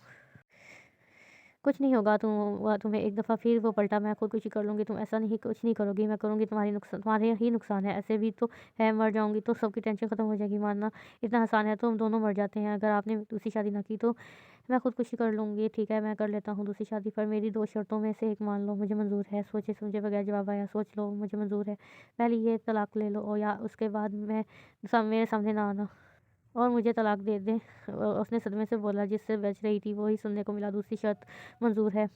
कुछ नहीं होगा, तुम्हें एक दफ़ा फिर वो पलटा, मैं खुदकुशी कर लूँगी, तुम ऐसा नहीं कुछ नहीं करोगी, मैं करूँगी तुम्हारे ही नुकसान है, ऐसे भी तो है, मर जाऊँगी तो सबकी टेंशन ख़त्म हो जाएगी, मारना इतना आसान है तो हम दोनों मर जाते हैं, अगर आपने दूसरी शादी ना की तो मैं खुदकुशी कर लूँगी, ठीक है मैं कर लेता हूँ दूसरी शादी, पर मेरी 2 शर्तों में से एक मान लो, मुझे मंज़ूर है। सोचे-समझे बगैर जवाब आया, सोच लो, मुझे मंज़ूर है, पहले ये तलाक ले लो, और या उसके बाद मेरे सामने ना आना। और मुझे तलाक दे दें। उसने सदमे से बोला, जिससे बच रही थी वही सुनने को मिला, दूसरी शर्त मंज़ूर है।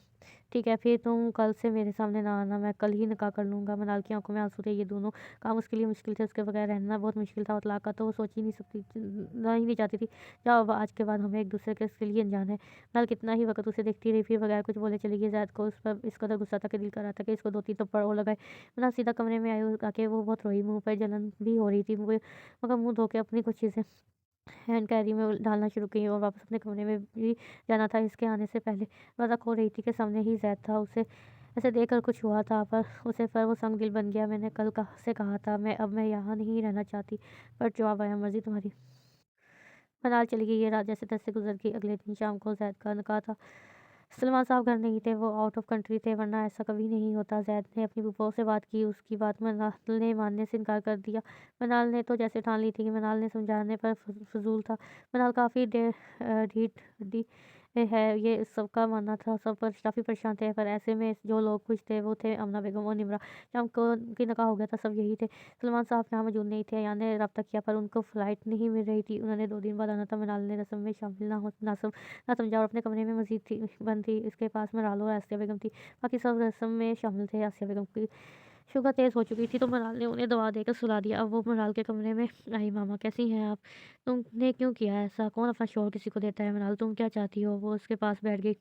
ठीक है, फिर तुम कल से मेरे सामने ना आना, मैं कल ही निकाह कर लूँगा। मनाल की आँखों में आँसू थे, ये दोनों काम उसके लिए मुश्किल थे, उसके बगैर रहना बहुत मुश्किल था, और तलाक का तो वो सोच ही नहीं सकती, ना ही नहीं चाहती थी। जाओ अब, आज के बाद हमें एक-दूसरे के लिए अनजान है। मनाल कितना ही वक़्त उसे देखती रही, फिर बगैर कुछ बोले चली गई। ज़ैद को उस पर इस कदर गुस्सा था कि दिल कर रहा था कि इसको 2-3 थप्पड़ और लगाए। मनाल सीधा कमरे में आई और आके वो बहुत रोई, मुँह पर जलन भी हो रही थी, मगर मुँह धो के अपनी कुछ चीज़ें हैंड कैरी में डालना शुरू की और वापस अपने कमरे में भी जाना था। इसके आने से पहले वज़ा खो रही थी कि सामने ही ज़ैद था। उसे ऐसे देखकर कुछ हुआ था, पर वो संग दिल बन गया। मैंने कल से कहा था, मैं यहाँ नहीं रहना चाहती, पर जवाब आया, मर्ज़ी तुम्हारी। मनाल चली गई। ये रात जैसे तैसे गुजर गई। अगले दिन शाम को ज़ैद का निकाह था। सलमान साहब घर नहीं थे, वो आउट ऑफ कंट्री थे, वरना ऐसा कभी नहीं होता। ज़ैद ने अपनी फूफाओं से बात की, उसकी बात मनाल ने मानने से इनकार कर दिया। मनाल ने तो जैसे ठान ली थी कि मनाल ने समझाने पर फ़िज़ूल था। मनाल काफ़ी ढीठ ढी है, ये सबका मानना था, सब पर काफ़ी परेशान थे, पर ऐसे में जो लोग खुश थे वो थे आमना बेगम और निमरा। शाम को उनकी निकाह हो गया था, सब यही थे। सलमान साहब यहाँ मौजूद नहीं थे। अयान ने रब्ता किया, पर उनको फ़्लाइट नहीं मिल रही थी। उन्होंने 2 दिन बाद आना था। मनाल ने रस्म में शामिल ना समझा और अपने कमरे में मज़ीद थी बंद थी। इसके पास में रालो और आसिया बेगम थी। बाकी सब रस्म में शामिल थे। आसिया बेगम की शुगर तेज़ हो चुकी थी, तो मनाल ने उन्हें दवा देकर सुला दिया। अब वो मनाल के कमरे में आई, मामा कैसी हैं आप? तुमने क्यों किया ऐसा? कौन अपना शौहर किसी को देता है? मनाल तुम क्या चाहती हो? वो उसके पास बैठ गई।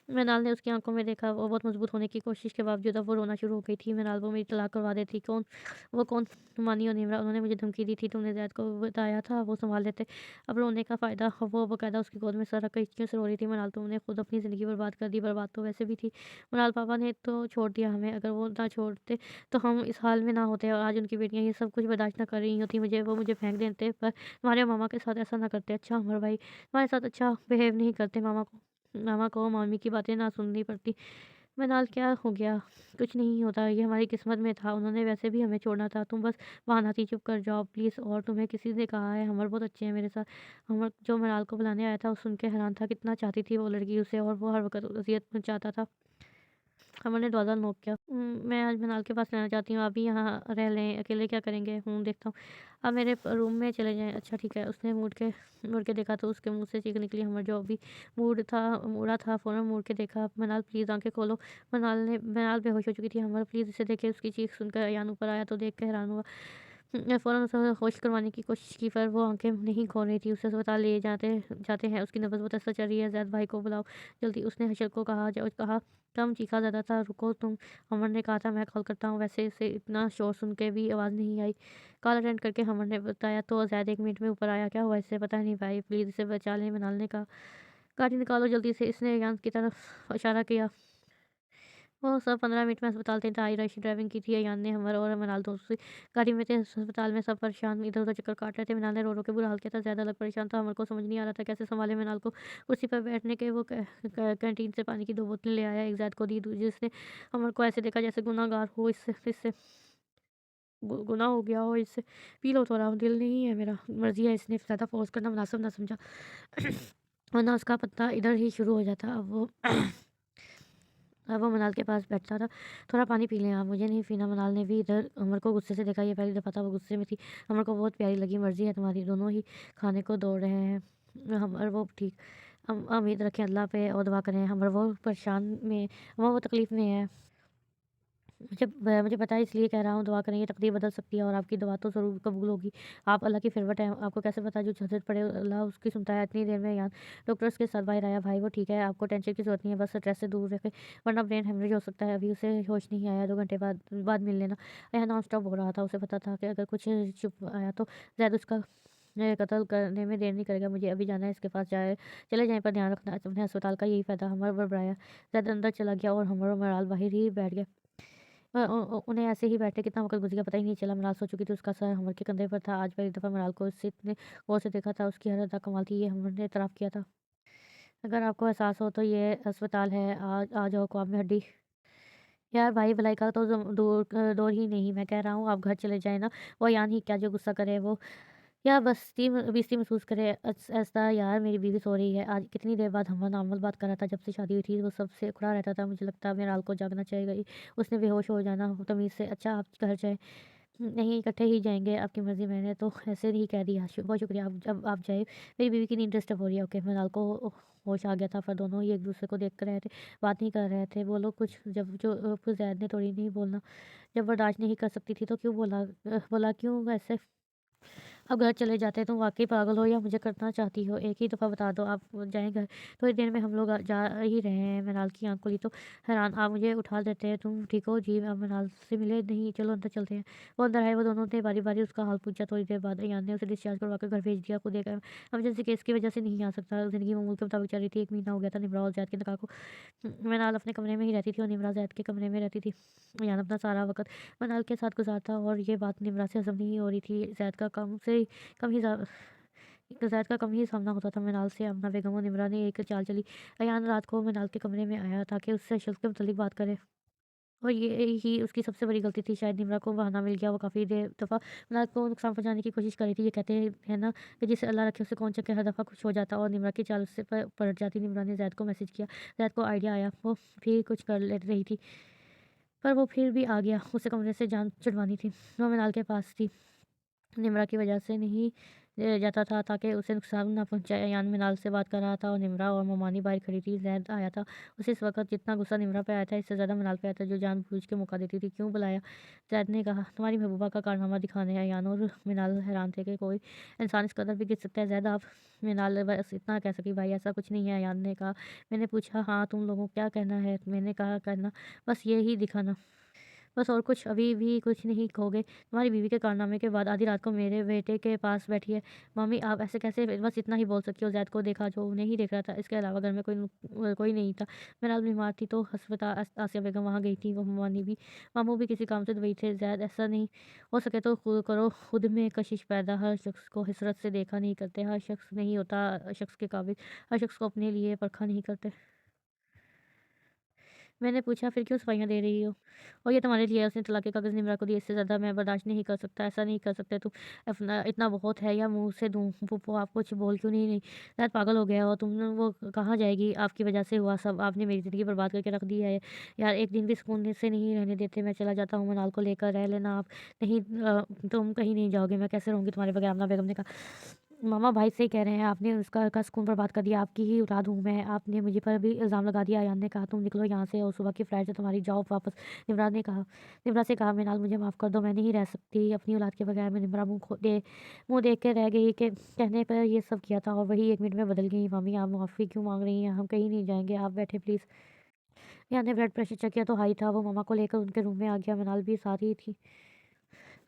मृणाल ने उसकी आँखों में देखा, वो बहुत मजबूत होने की कोशिश के बावजूद अब वो रोना शुरू हो गई थी। मृणाल, वो मेरी तलाक करवा देती। कौन? मानी और निमरा, उन्होंने मुझे धमकी दी थी, तुमने ज़ैद को बताया था, वो सँभाल लेते। अब रोने का फ़ायदा? वो बाकायदा उसकी गोद में सर रख कर हिचकियों से रो रही थी। मृणाल, तुमने खुद अपनी ज़िंदगी बर्बाद कर दी। बर्बाद तो वैसे भी थी। मृणाल, पापा ने तो छोड़ दिया हमें, अगर वो ना छोड़ते तो हम इस हाल में ना होते, और आज उनकी बेटियाँ ये सब कुछ बर्दाश्त ना कर रही होती वो मुझे फेंक देते, पर तुम्हारे मामा के साथ ऐसा ना करते। अच्छा, अमर भाई तुम्हारे साथ अच्छा बिहेव नहीं करते मामा को। मामा को मामी की बातें ना सुननी पड़ती। मनाल क्या हो गया? कुछ नहीं होता, ये हमारी किस्मत में था, उन्होंने वैसे भी हमें छोड़ना था, तुम बस बहाना थी, चुप कर जाओ प्लीज़। और तुम्हें किसी ने कहा है अमर बहुत अच्छे हैं मेरे साथ। अमर जो मनाल को बुलाने आया था, वो सुन के हैरान था, कितना चाहती थी वो लड़की उसे, और वो हर वक़्त अज़ियत पहुँचाता था। अमर ने दरवाज़ा नॉक किया। मैं आज मनाल के पास रहना चाहती हूँ, आप भी यहाँ रह लें, अकेले क्या करेंगे? देखता हूँ, आप मेरे रूम में चले जाएँ। अच्छा ठीक है। उसने मुड़ के देखा तो उसके मुँह से चीख निकली। अमर जो अभी मुड़ा था फ़ौरन मुड़ के देखा। मनाल प्लीज़ आँखें खोलो। मनाल बेहोश हो चुकी थी। अमर प्लीज़ इसे देखें। उसकी चीख सुनकर अयान ऊपर आया तो देख के हैरान हुआ। फ़ौरन उसे होश करवाने की कोशिश की पर वो आँखें नहीं खोल रही थी। उसे अस्पताल ले जाते जाते हैं, उसकी नब्ज़ बहुत तेज़ चल रही है, ज़ैद भाई को बुलाओ जल्दी। उसने हशर को कहा कम चीखा ज़्यादा था, रुको तुम। अमर ने कहा था मैं कॉल करता हूँ। वैसे उसे इतना शोर सुन के भी आवाज़ नहीं आई। कॉल अटेंड करके अमर ने बताया तो ज़ैद 1 मिनट में ऊपर आया। क्या हुआ इसे? पता नहीं भाई, प्लीज़ इसे बचा लें। मनाल ने कहा। गाड़ी निकालो जल्दी से। इसने अयान की तरफ इशारा किया। वो सब 15 मिनट में अस्पताल थे। ताई रश ड्राइविंग की थी। अयान ने हमर और मनाल दोनों गाड़ी में थे। अस्पताल में सब परेशान इधर-उधर चक्कर काट रहे थे। मनाल ने रो-रो के बुरा हाल किया था। ज़्यादा अलग परेशान था। अमर को समझ नहीं आ रहा था कैसे सँभाले मनाल को। कुर्सी पर बैठने के वो कैंटीन से पानी की 2 बोतलें ले आया। एक ज़ैद को दी, जिसने अमर को ऐसे देखा जैसे गुनहगार हो। इससे इससे गुनाह हो गया हो इससे। पी लो थोड़ा, दिल नहीं है मेरा, मर्ज़ी है। इसने ज़्यादा फ़ोर्स करना मुनासिब ना समझा। वरना उसका पत्ता इधर ही शुरू हो जाता। अब वो मनाल के पास बैठा था। थोड़ा पानी पी लें आप। मुझे नहीं पीना। मनाल ने भी इधर अमर को गुस्से से देखा। ये पहली दफ़ा था वो गुस्से में थी। अमर को बहुत प्यारी लगी। मर्ज़ी है तुम्हारी। दोनों ही खाने को दौड़ रहे हैं। अमर वो ठीक उम्मीद रखें अल्लाह पे और दुआ करें। अमर वो परेशान में वो तकलीफ़ में है। मुझे पता है इसलिए कह रहा हूँ, दुआ करें, ये तकदीर बदल सकती है और आपकी दुआ तो ज़रूर कबूल होगी। आप अल्लाह की फ़ेवरेट हैं, आपको कैसे पता जो ज़रूरत पड़े अल्लाह उसकी सुनता है। इतनी देर में यार डॉक्टर्स के साथ बाहर आया। भाई वो ठीक है, आपको टेंशन की ज़रूरत नहीं है, बस स्ट्रेस से दूर रखें वरना ब्रेन हेमरेज हो सकता है। अभी उसे होश नहीं आया, 2 घंटे बाद मिल लेना। यह नॉन स्टॉप हो रहा था, उसे पता था कि अगर कुछ चुप आया तो ज़ायद उसका कत्ल करने में देर नहीं करेगा। मुझे अभी जाना है इसके पास चले जाएँ पर ध्यान रखना। अपने अस्पताल का यही फ़ायदा। हमर बड़बड़ाया। ज़ायद अंदर चला गया और हमर और मराल बाहर ही बैठ गए। उन्हें ऐसे ही बैठे कितना वक़्त गुज़र गया पता ही नहीं चला। मराल सो चुकी थी, उसका सर हमर के कंधे पर था। आज पहली दफ़ा मराल को उससे इतने गौर से देखा था। उसकी हर अदा कमाल थी, ये हमर ने इतराफ़ किया था। अगर आपको एहसास हो तो ये अस्पताल है, आ जाओ ख्वाब में हड्डी। यार भाई भलाई का तो दौर ही नहीं, मैं कह रहा हूँ आप घर चले जाएँ ना। वो अयान ही क्या जो गुस्सा करे वो, या बेइज़्ज़ती महसूस करे। ऐसा यार मेरी बीवी सो रही है। आज कितनी देर बाद हमर नॉर्मल बात कर रहा था। जब से शादी हुई थी वो सबसे उखड़ा रहता था। मुझे लगता है मेराल को जागना चाहिए। उसने बेहोश हो जाना तमीज़ से। अच्छा आप घर जाएँ। नहीं, इकट्ठे ही जाएँगे, आपकी मर्ज़ी। मैंने तो ऐसे ही कह दिया। बहुत शुक्रिया, अब जब आप जाइए। मेरी बीवी की नींद डिस्टर्ब हो रही है। ओके, मृणाल को होश आ गया था पर दोनों ही एक-दूसरे को देख कर रहे थे, बात नहीं कर रहे थे। बोलो कुछ। जब फिर ज़ैद ने थोड़ी नहीं बोलना, जब बर्दाश्त नहीं कर सकती थी तो क्यों बोला क्यों वैसे? अब घर चले जाते हैं, तुम वाक़ई पागल हो या मुझे करना चाहती हो? एक ही दफ़ा बता दो, आप जाएँ घर। थोड़ी देर में हम लोग जा ही रहे हैं। मृणाल की आँख खुली तो हैरान, आप मुझे उठा देते हैं। तुम ठीक हो? जी, आप मृणाल से मिले नहीं? चलो अंदर चलते हैं। वो अंदर आए, वो दोनों ने बारी-बारी उसका हाल पूछा। थोड़ी देर बाद अयान ने उसे डिस्चार्ज करवा कर घर भेज दिया। खुद एक इमरजेंसी केस की वजह से नहीं आ सकता। ज़िंदगी मामूल के मुताबिक चल रही थी। 1 महीना हो गया था निम्रा और ज़ैद के निकाह को। मृणाल अपने कमरे में ही रहती थी और निम्रा ज़ैद के कमरे में रहती थी। अयान अपना सारा वक़्त मृणाल के साथ गुज़ारता और ये बात निम्रा से हज़म नहीं हो रही थी। ज़ैद का कम ही ज़ैद का कम ही सामना होता था मृणाल से। आमना बेगम और निम्रा ने एक चाल चली। अयान रात को मृणाल के कमरे में आया ताकि उससे अशरफ के मुतल्लिक बात करे और ये ही उसकी सबसे बड़ी गलती थी। शायद निम्रा को बहाना मिल गया। वो काफ़ी देर दफ़ा मृणाल को नुकसान पहुँचाने की कोशिश कर रही थी। ये कहते हैं ना कि जिसे अल्लाह रखे उसे कौन चखे, हर दफ़ा खुश हो जाता और निम्रा की चाल उससे पलट जाती। निम्रा ने ज़ैद को मैसेज किया। ज़ैद को आइडिया आया। वो फिर कुछ कर ले रही थी पर वो फिर भी आ गया। उसे कमरे से जान छुड़वानी थी। वो मृणाल के पास थी। निम्रा की वजह से नहीं जाता था ताकि उसे नुकसान ना पहुँचाए। अयान मृणाल से बात कर रहा था और निम्रा और मोमानी बाहर खड़ी थी। ज़ैद आया था। उसे इस वक़्त जितना गुस्सा निम्रा पे आया था इससे ज़्यादा मृणाल पे आया था जो जानबूझ के मौका देती थी। क्यों बुलाया? ज़ैद ने कहा, तुम्हारी महबूबा का कारनामा दिखाने। अयान और मृणाल हैरान थे कि कोई इंसान इस कदर भी गिर सकता है। ज़ैद आप मृणाल बस इतना कह सकी, भाई ऐसा कुछ नहीं है। अयान ने कहा, मैंने पूछा हाँ तुम लोगों को क्या कहना है? मैंने कहा कहना बस ये ही दिखाना। बस और कुछ अभी भी कुछ नहीं कहोगे? तुम्हारी बीवी के कारनामे के बाद आधी रात को मेरे बेटे के पास बैठी है। मम्मी आप ऐसे कैसे बस इतना ही बोल सकती हो, ज़ैद को देखा जो नहीं देख रहा था। इसके अलावा घर में कोई नहीं था। मैं रात बीमार थी तो अस्पताल आसिया बेगम वहाँ गई थी, वो मम्मानी भी मामू भी किसी काम से दुबई थे। ज़ैद ऐसा नहीं हो सके तो करो, खुद में कशिश पैदा। हर शख्स को हसरत से देखा नहीं करते, हर शख्स नहीं होता शख्स के काबिल, हर शख्स को अपने लिए परखा नहीं करते। मैंने पूछा, फिर क्यों सफाइयाँ दे रही हो? और ये तुम्हारे लिए है, उसने तलाक के कागज़ निमरा को दिए, इससे ज़्यादा मैं बर्दाश्त नहीं कर सकता, ऐसा नहीं कर सकते तुम। अपना इतना बहुत है या मुँह से दूँ? वो आप कुछ बोल क्यों नहीं रही? शायद पागल हो गया हो तुम, वो कहाँ जाएगी? आपकी वजह से हुआ सब, आपने मेरी ज़िंदगी बर्बाद करके रख दी है। यार एक दिन भी सुकून से नहीं रहने देते, मैं चला जाता हूँ, मनाल को लेकर रह लेना आप। नहीं तुम कहीं नहीं जाओगे, मैं कैसे रहूँगी तुम्हारे बगैर? आमना बेगम ने कहा। मामा भाई सही कह रहे हैं, आपने उसका का सुकून बर्बाद कर दिया, आपकी ही औलाद हूँ मैं, आपने मुझे पर भी इल्ज़ाम लगा दिया। अयान ने कहा, तुम निकलो यहाँ से और सुबह की फ़्लाइट से तुम्हारी जाओ वापस। निम्रा से कहा, मिनाल मुझे माफ़ कर दो, मैं नहीं रह सकती अपनी औलाद के बगैर में। निम्रा मुँह देख के रह गई कि कहने पर ये सब किया था और वही 1 मिनट में बदल गई। मम्मी आप माफ़ी क्यों माँग रही हैं? हम कहीं नहीं जाएँगे, आप बैठे प्लीज़। अयान ने ब्लड प्रेशर चेक किया तो हाई था, वो मामा को लेकर उनके रूम में आ गया, मिनाल भी साथ ही थी।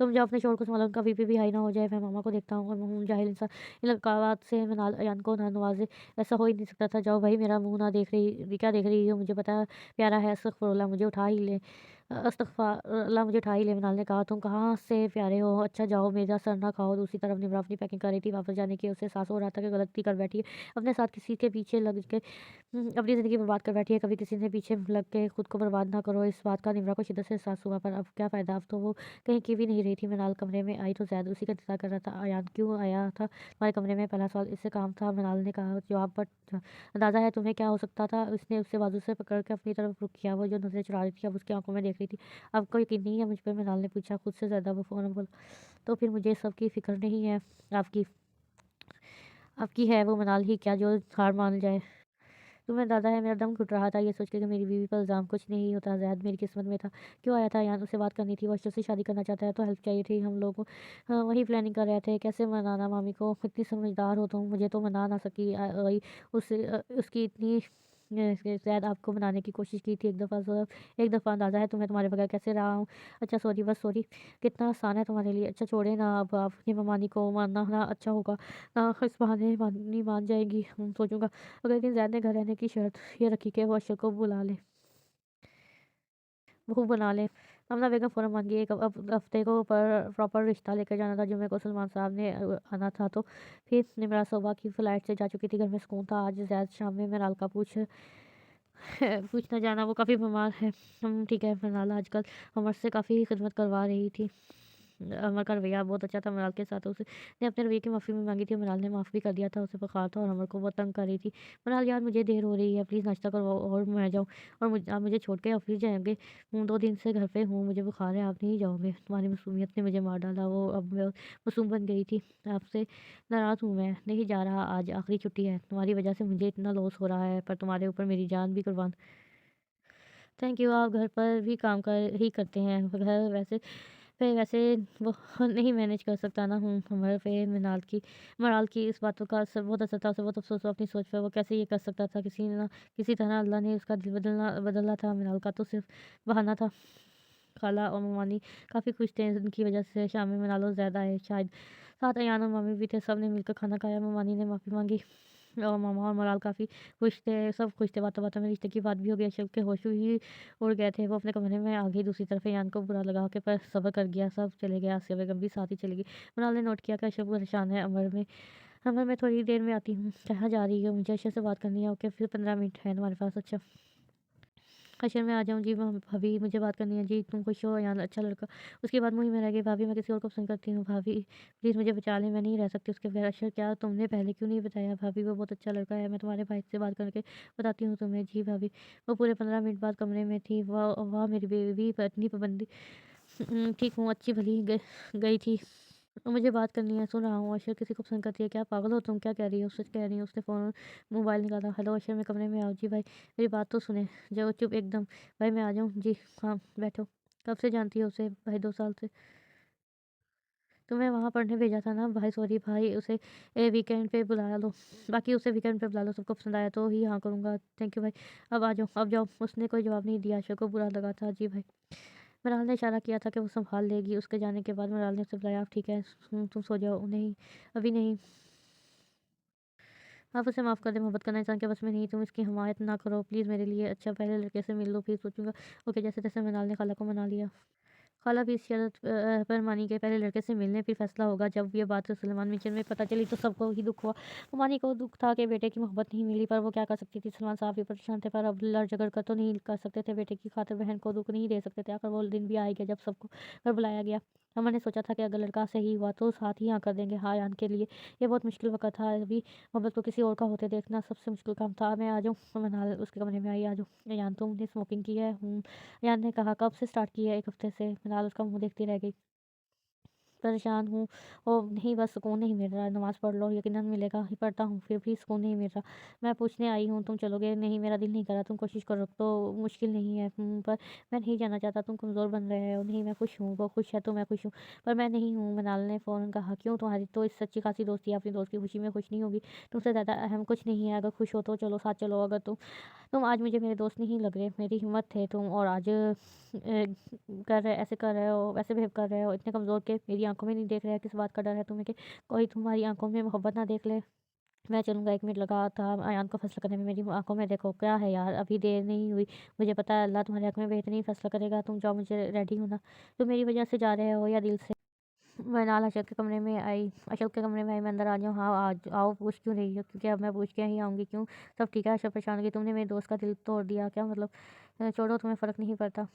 तुम जाओ अपने शोहर को सँभालो, उनका बीपी भी हाई ना हो जाए। मैं मामा को देखता हूँ और जाहिल इंसान इन अलक़ावात से मिनाल अयान को ना नवाज़े, ऐसा हो ही नहीं सकता था। जाओ भाई, मेरा मुँह ना देख रही, क्या देख रही हो? मुझे पता है प्यारा है, अस्तग़फ़ुरुल्लाह मुझे उठा ही ले। अस्तग़फ़ुरुल्लाह मुझे उठा ही ले। मिनाल ने कहा, तुम कहाँ से प्यारे हो? अच्छा जाओ, मेरा सर ना खाओ। दूसरी तरफ निम्रा अपनी पैकिंग कर रही थी, वापस जाने की उसे एहसास हो रहा था कि गलती कर बैठी है। अपने साथ किसी के पीछे लग के अपनी ज़िंदगी बर्बाद कर बैठी है। कभी किसी ने पीछे लग के खुद को बर्बाद ना करो। इस बात का निम्रा को शिद्दत से एहसास हुआ, पर अब क्या फ़ायदा? अब तो वो कहीं की भी नहीं रही थी। मिनाल कमरे में आई तो ज़ैद उसी का इंतज़ार कर रहा था। अयान क्यों आया था तुम्हारे कमरे में? पहला सवाल इससे काम था। मिनाल ने कहा, जवाब बट अंदाज़ा है तुम्हें क्या हो सकता था? उसने उसे बाजू से पकड़ के अपनी तरफ रुख किया। वो जो नज़रें चुरा रही थी अब उसकी आंखों में देख रही थी। आपको यकीन नहीं है मुझ पर? मिनाल ने पूछा। खुद से ज़्यादा वो फ़ौरन बोला। तो फिर मुझे सब की फ़िक्र नहीं है आपकी आपकी है वो मिनाल ही क्या जो हार मान जाए? तुम्हें दादा है, मेरा दम घुट रहा था ये सोच के कि मेरी बीवी पर इल्ज़ाम कुछ नहीं होता। ज़ैद मेरी किस्मत में था। क्यों आया था यान? उससे बात करनी थी, वो अशरफ से शादी करना चाहता है तो हेल्प चाहिए थी। हम लोग वही प्लानिंग कर रहे थे, कैसे मनाना मामी को। इतनी समझदार हो तुम, मुझे तो मना ना सकी। वही उसकी इतनी शायद आपको मनाने की कोशिश की थी एक दफ़ा अंदाज़ा है तुम्हें तुम्हारे बगैर कैसे रहा हूँ। अच्छा सॉरी, बस सॉरी, कितना आसान है तुम्हारे लिए। अच्छा छोड़े ना, अब अपनी ममानी को मानना ना अच्छा होगा ना, इस बहाने नहीं मान जाएगी। सोचूंगा अगर एक दिन ज़ैद ने घर रहने की शर्त ये रखी कि वो अशरफ को बुला ले, बहू बना ले। आमना बेगम फ़ौरन मान गई। एक हफ्ते को पर प्रॉपर रिश्ता लेकर जाना था। जुम्मे को सलमान साहब ने आना था तो फिर निमरा सुबह की फ़्लाइट से जा चुकी थी। घर में सुकून था। आज ज़ैद शाम में मिनाल का पूछना जाना, वो काफ़ी बीमार है। ठीक है। मिनाल आजकल उमर से काफ़ी खिदमत करवा रही थी। अमर का रवैया बहुत अच्छा था मिनाल के साथ। उसने अपने रवैये की माफ़ी भी मांगी थी, मिनाल ने माफ़ भी कर दिया था। उसे बुखार था और अमर को बहुत तंग कर रही थी। मिनाल यार मुझे देर हो रही है, प्लीज़ नाश्ता करो और मैं जाऊँ। और आप मुझे छोड़ के ऑफिस जाएंगे? 2 दिन से घर पे हूँ, मुझे बुखार है, आप नहीं जाओगे? तुम्हारी मासूमियत ने मुझे मार डाला। वो अब मैं मासूम बन गई थी। आपसे नाराज़ हूँ, मैं नहीं जा रहा, आज आखिरी छुट्टी है। तुम्हारी वजह से मुझे इतना लॉस हो रहा है, पर तुम्हारे ऊपर मेरी जान भी कुर्बान। Thank you. आप घर पर भी काम कर ही करते हैं, घर वैसे वो नहीं मैनेज कर सकता ना हूँ। हमारे पे मराल की इस बातों का असर बहुत असर था। उसे बहुत अफ़सोस हुआ अपनी सोच पे। वो कैसे ये कर सकता था? किसी तरह अल्लाह ने उसका दिल बदला था। मिनाल का तो सिर्फ़ बहाना था। खाला और ममानी काफ़ी खुश थे। उनकी वजह से शाम में मिनाल और ज़्यादा आए शायद। साथ अयान और मम्मी भी थे। सब ने मिलकर खाना खाया। ममानी ने माफ़ी माँगी और मामा और मलाल काफ़ी खुश थे। सब खुश थे। बातों-बातों में रिश्ते की बात भी हो गई। अशरफ के होश ही उड़ गए थे। वो अपने कमरे में आ गई। दूसरी तरफ अयान को बुरा लगा के पर सब्र कर गया। सब चले गए। आसिया बेगम भी साथ ही चली गई। मलाल ने नोट किया कि अशरफ परेशान है। अमर मैं थोड़ी देर में आती हूँ। कहाँ जा रही हो? मुझे अशरफ से बात करनी है। ओके फिर 15 मिनट है तुम्हारे पास? अच्छा अच्छा मैं आ जाऊँ? जी भाभी मुझे बात करनी है। जी तुम खुश हो? अयान अच्छा लड़का। उसके बाद मुँह में रह गई। भाभी मैं किसी और को पसंद करती हूँ। भाभी प्लीज़ मुझे बचा लें, मैं नहीं रह सकती उसके बगैर। अच्छा क्या तुमने पहले क्यों नहीं बताया? भाभी वो बहुत अच्छा लड़का है, मैं तुम्हारे भाई से बात करके बताती हूँ तुम्हें। जी भाभी। वो पूरे 15 मिनट बाद कमरे में थी। वाह वाह मेरी बेबी इतनी पाबंदी। ठीक हूँ, अच्छी भली गई थी। मुझे बात करनी है, सुन रहा हूँ। अशर किसी को पसंद करती है क्या? पागल हो तुम? क्या कह रही हो? सच कह रही हो? उसने फ़ोन मोबाइल निकाला। हेलो अशर मैं कमरे में आओ। जी भाई मेरी बात तो सुने। जो चुप एकदम। भाई मैं आ जाऊँ? जी हाँ बैठो। कब से जानती हो उसे? भाई 2 साल से। तुम्हें वहाँ पढ़ने भेजा था ना? भाई सॉरी भाई उसे वीकेंड पे बुला लो। बाकी उसे वीकेंड पे बुला लो, सबको पसंद आया तो ही हाँ करूँगा। थैंक यू भाई। अब आ जाओ, अब जाओ। उसने कोई जवाब नहीं दिया। अशर को बुरा लगा था। जी भाई मृणाल ने इशारा किया था कि वो सँभाल लेगी। उसके जाने के बाद मृणाल ने उसे बुलाया, "आप ठीक है? तुम सो जाओ।" "नहीं, अभी नहीं। आप उसे माफ़ कर दें, मोहब्बत करना इंसान के बस में नहीं, तुम इसकी हिमायत ना करो प्लीज़ मेरे लिए। अच्छा पहले लड़के से मिल लो फिर सोचूँगा।" ओके, जैसे-तैसे मृणाल ने खाला को मना लिया। खाला भी इस शर्त पर मानी कि पहले लड़के से मिलने फिर फैसला होगा। जब ये बात सलमान मिर्चन में पता चली तो सबको ही दुःख हुआ। मानी को दुःख था कि बेटे की मोहब्बत नहीं मिली, पर वो क्या कर सकती थी। सलमान साहब भी परेशान थे, पर अब लड़-झगड़ कर तो नहीं कर सकते थे। बेटे की खातिर बहन को दुःख नहीं दे सकते थे। आखिर वो दिन भी आ ही गया जब सबको घर बुलाया गया। अमन ने सोचा था कि अगर लड़का सही हुआ तो साथ ही हाँ कर देंगे। हाँ यान के लिए ये बहुत मुश्किल वक़्त था। अभी मोहब्बत को किसी और का होते देखना सबसे मुश्किल काम था। "मैं आ जाऊँ?" मनाल उसके कमरे में आई। "आ जाओ।" "यान तुमने स्मोकिंग की है?" यान ने कहा, "कब से स्टार्ट की है?" "1 हफ्ते से।" मनाल उसका मुँह देखती रह गई। परेशान हूँ और नहीं बस सुकून नहीं मिल रहा है। नमाज़ पढ़ लो यकीनन मिलेगा ही पढ़ता हूँ फिर भी सुकून नहीं मिल रहा। मैं पूछने आई हूँ तुम चलोगे? नहीं मेरा दिल नहीं कर रहा तुम कोशिश करो तो मुश्किल नहीं है पर मैं नहीं जाना चाहता तुम कमज़ोर बन रहे हो। नहीं मैं खुश हूँ वो खुश है तो मैं खुश हूँ पर मैं नहीं हूँ। मनाल ने फ़ौरन कहा क्यों तुम्हारी तो इस सच्ची खासी दोस्ती है अपनी दोस्त की खुशी में खुश नहीं होगी? तुमसे ज़्यादा अहम कुछ नहीं है। अगर खुश हो तो चलो साथ चलो अगर तुम आज मुझे मेरे दोस्त नहीं लग रहे, मेरी हिम्मत थे तुम और आज कर रहे ऐसे कर रहे हो, वैसे बिहेव कर रहे हो, इतने कमज़ोर के मेरी आँखों में नहीं देख रहे, किस बात का डर है तुम्हें कि कोई तुम्हारी आँखों में मोहब्बत ना देख ले? मैं चलूँगा 1 मिनट लगा था अयान को फैसला करने में मेरी आँखों में देखो क्या है यार, अभी देर नहीं हुई, मुझे पता है अल्लाह तुम्हारे हक़ में बेहतरीन फैसला करेगा, तुम जाओ मुझे रेडी होना। तुम मेरी वज़ह से जा रहे हो या दिल से? मृणाल अशोक के कमरे में आई। अशोक के कमरे में आई, मैं अंदर आ जाऊँ? हाँ, आज आओ, पूछ क्यों रही हो? क्योंकि अब मैं पूछ के ही आऊँगी क्यों? सब ठीक है? अशोक परेशान हो गई, तुमने मेरे दोस्त का दिल तोड़ दिया क्या मतलब? छोड़ो तुम्हें फ़र्क नहीं पड़ता।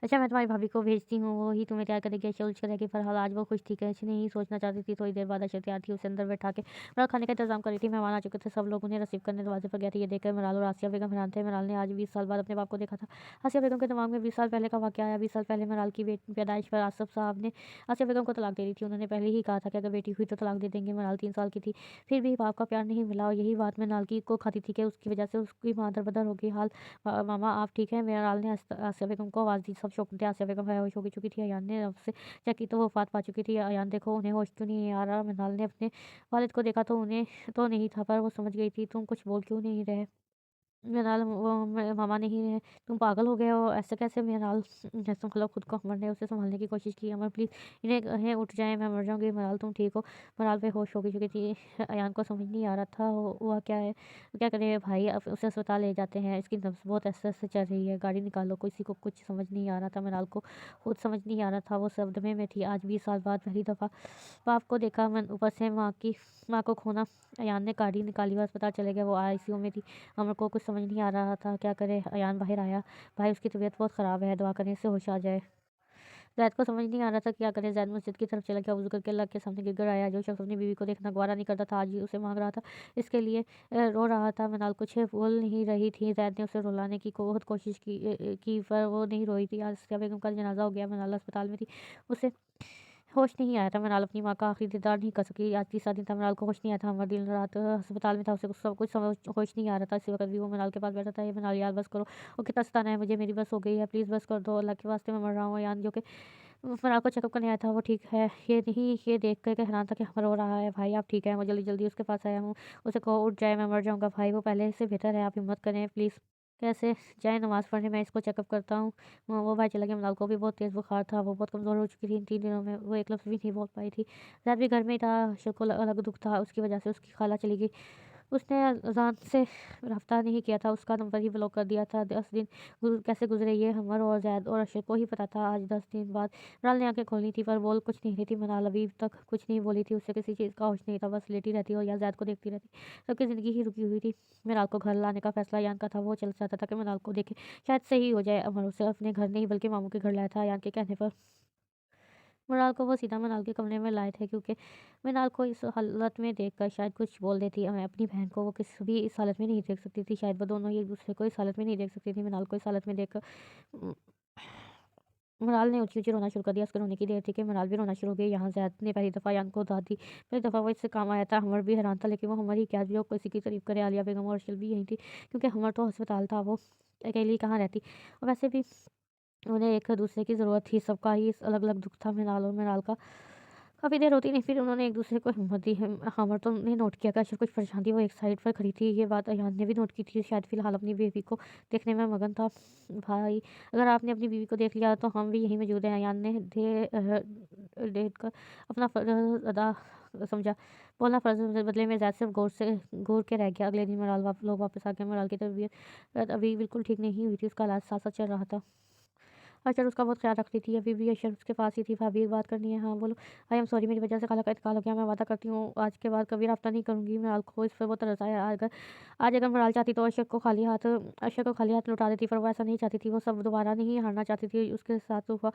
अच्छा मैं तुम्हारी भाभी को भेजती हूँ, वो ही तुम्हें तैयार करेगी, ऐसे उलझ कर रहेगी। फ़िलहाल आज वो खुश थी, कैसे नहीं सोचना चाहती थी। थोड़ी देर बाद अशोक तैयार थी, उसे अंदर बैठा के मृणाल खाने का इंतज़ाम कर रही थी। मेहमान आ चुके थे, सब लोग उन्हें रिसीव करने दरवाजे पर गए थे। ये देखकर मृणाल और आसिया बेगम हैरान थे। मृणाल ने आज 20 साल बाद अपने बाप को देखा था। आसिया बेगम के दिमाग में 20 साल पहले का वाक़या आया। 20 साल पहले मृणाल की पैदाइश पर आसफ़ साहब ने आसिया बेगम को तलाक दे दी थी। उन्होंने पहले ही कहा था कि अगर बेटी हुई तो तलाक दे देंगे। मृणाल 3 साल की थी, फिर भी बाप का प्यार नहीं मिला और यही बात मृणाल की को खाती थी कि उसकी वजह से उसकी माँ दर-बदर हो गई। मामा आप ठीक हैं? मृणाल ने आसिया बेगम को आवाज़ दी। सब चौंक उठे। आसिया बेगम बेहोश हो चुकी थी। अयान ने उससे चेक की तो वफ़ात पा चुकी थी। अयान देखो उन्हें होश क्यों नहीं आ रहा? मृणाल ने अपने वालिद को देखा तो उन्हें तो नहीं था पर वो समझ गई थी। तुम कुछ बोल क्यों नहीं रहे? मेराल वो मामा नहीं है, तुम पागल हो गए हो, ऐसे कैसे मेराल संभलो खुद को। अमर ने उसे संभालने की कोशिश की। अमर प्लीज़ इन्हें कहें उठ जाएँ, मैं मर जाऊँगी। मेराल तुम ठीक हो? मेराल बेहोश हो गई चुकी थी। अयान को समझ नहीं आ रहा था हुआ क्या है? क्या करें भाई अब उसे अस्पताल ले जाते हैं, इसकी नब्ज़ बहुत ऐसे-ऐसे चल रही है, गाड़ी निकालो। किसी को कुछ समझ नहीं आ रहा था। मेराल को खुद समझ नहीं आ रहा था, वो सदमे में थी। आज 20 साल बाद पहली दफ़ा बाप को देखा मन ऊपर से माँ को खोना। अयान ने गाड़ी निकाली और अस्पताल चले गए। वो आईसीयू में थी। अमर को कुछ समझ नहीं आ रहा था क्या करे। अयान बाहर आया। भाई उसकी तबीयत बहुत ख़राब है, दुआ करें इससे होश आ जाए। ज़ैद को समझ नहीं आ रहा था क्या करे। ज़ैद मस्जिद की तरफ चला गया, वज़ू करके अल्लाह के सामने गिड़गिड़ आया। जो शख्स अपनी बीवी को देखना गवारा नहीं करता था आज भी उसे मांग रहा था, इसके लिए रो रहा था। मनाल कुछ बोल नहीं रही थी। ज़ैद ने उसे रुलाने की बहुत कोशिश की पर वो नहीं रोई थी। आसिया बेगम का जनाजा हो गया। मनाल अस्पताल में थी, उसे होश नहीं आया था। मृणाल अपनी माँ का आखिरी दीदार नहीं कर सकी। आज तीसरा दिन था। मृणाल को होश नहीं आया था। अमर दिन रात अस्पताल में था। उसे सब कुछ समझ होश नहीं आ रहा था। इसी वक़्त भी वो मृणाल के पास बैठा था। "ये मृणाल यार बस करो। वो कितना सताना है मुझे, मेरी बस हो गई है। प्लीज़ बस कर दो। अल्लाह के वास्ते मैं मर रहा हूँ।" यान जो कि मृणाल को चेकअप करने आया था वो ठीक है। ये नहीं ये देख कर के हैरान था कि अमर रो रहा है। "भाई आप ठीक हैं?" "मैं जल्दी-जल्दी उसके पास आया हूँ। उसे कहो उठ जाए, मैं मर जाऊँगा भाई। वो पहले से बेहतर है। आप हिम्मत करें प्लीज़।" कैसे जाएँ नमाज़ पढ़ने, मैं इसको चेकअप करता हूँ। वो भाई चला गया। मलाल को भी बहुत तेज़ बुखार था, वो बहुत कमज़ोर हो चुकी थी इन 3 दिनों में, वो एक लफ्ज़ भी नहीं बोल पाई थी। ज़ैद भी घर में ही था, अशोक को अलग दुःख था, उसकी वजह से उसकी खाला चली गई। उसने अज़ान से रब्ता नहीं किया था, उसका नंबर ही ब्लॉक कर दिया था। 10 दिन कैसे गुज़रे ये हमर और ज़ैद और अशोक को ही पता था। आज 10 दिन बाद मृणाल ने आँखें खोली थी पर बोल कुछ नहीं रही थी। मृणाल अभी तक कुछ नहीं बोली थी, उसे किसी चीज़ का होश नहीं था, बस लेटी रहती और या ज़ैद को देखती रहती। सबकी ज़िंदगी ही रुकी हुई थी। मृणाल को घर लाने का फ़ैसला अयान का था, वो चल चाहता था कि मृणाल को देखे, शायद सही हो जाए। अमर उसे अपने घर नहीं बल्कि मामू के घर लाया था अयान के कहने पर। मृणाल को वो सीधा मृणाल के कमरे में लाए थे क्योंकि मृणाल को इस हालत में देखकर शायद कुछ बोल देती। मैं अपनी बहन को वो किसी भी इस हालत में नहीं देख सकती थी। शायद वो दोनों ही एक-दूसरे को इस हालत में नहीं देख सकती थी। मृणाल को इस हालत में देखकर उम, मृणाल ने ऊँची-ऊँची रोना शुरू कर दिया। उसके रोने की देर थी कि मृणाल भी रोना शुरू हो गई। यहाँ ज़ैद ने पहली दफ़ा अयान को दाद दी। पहली दफ़ा वो इससे काम आया था। हमर भी हैरान था लेकिन वो हमर ही क्या जो किसी की तारीफ़ करे। आलिया बेगम और अर्शल भी यहीं थी क्योंकि हमर तो अस्पताल था, वो अकेली कहाँ रहती। और वैसे भी उन्हें एक दूसरे की ज़रूरत थी। सबका ही अलग-अलग दुःख था। मृणाल और मृणाल का काफ़ी देर होती नहीं, फिर उन्होंने एक-दूसरे को हिम्मत दी। हमर तो ने नोट किया कि अशर कुछ परेशान थी, वो एक साइड पर खड़ी थी। ये बात अयान ने भी नोट की थी, शायद फ़िलहाल अपनी बीवी को देखने में मगन था। भाई, अगर आपने अपनी बीवी को देख लिया तो हम भी यहीं मौजूद हैं। अयान ने देख कर अपना फ़र्ज़ अदा समझा। बोलना फ़र्ज़ बदले में ज़ैद सिर्फ़ गौर के रह गया। अगले दिन मराल लोग वापस आ गए। मराल की तबीयत अभी बिल्कुल ठीक नहीं हुई थी, उसका इलाज साथ-साथ चल रहा था। अशर उसका बहुत ख़्याल रखती थी, अभी भी अशर उसके पास ही थी। भाभी एक बात करनी है। हाँ, बोलो। आई एम सॉरी, मेरी वजह से खाला का इंतकाल हो गया। मैं वादा करती हूँ आज के बाद कभी राब्ता नहीं करूँगी। मराल को इस पर बहुत तरस आया। आज अगर मराल चाहती तो अशर को खाली हाथ लौटा देती, पर वो ऐसा नहीं चाहती थी। वो सब दोबारा नहीं हारना चाहती थी। उसके साथ हुआ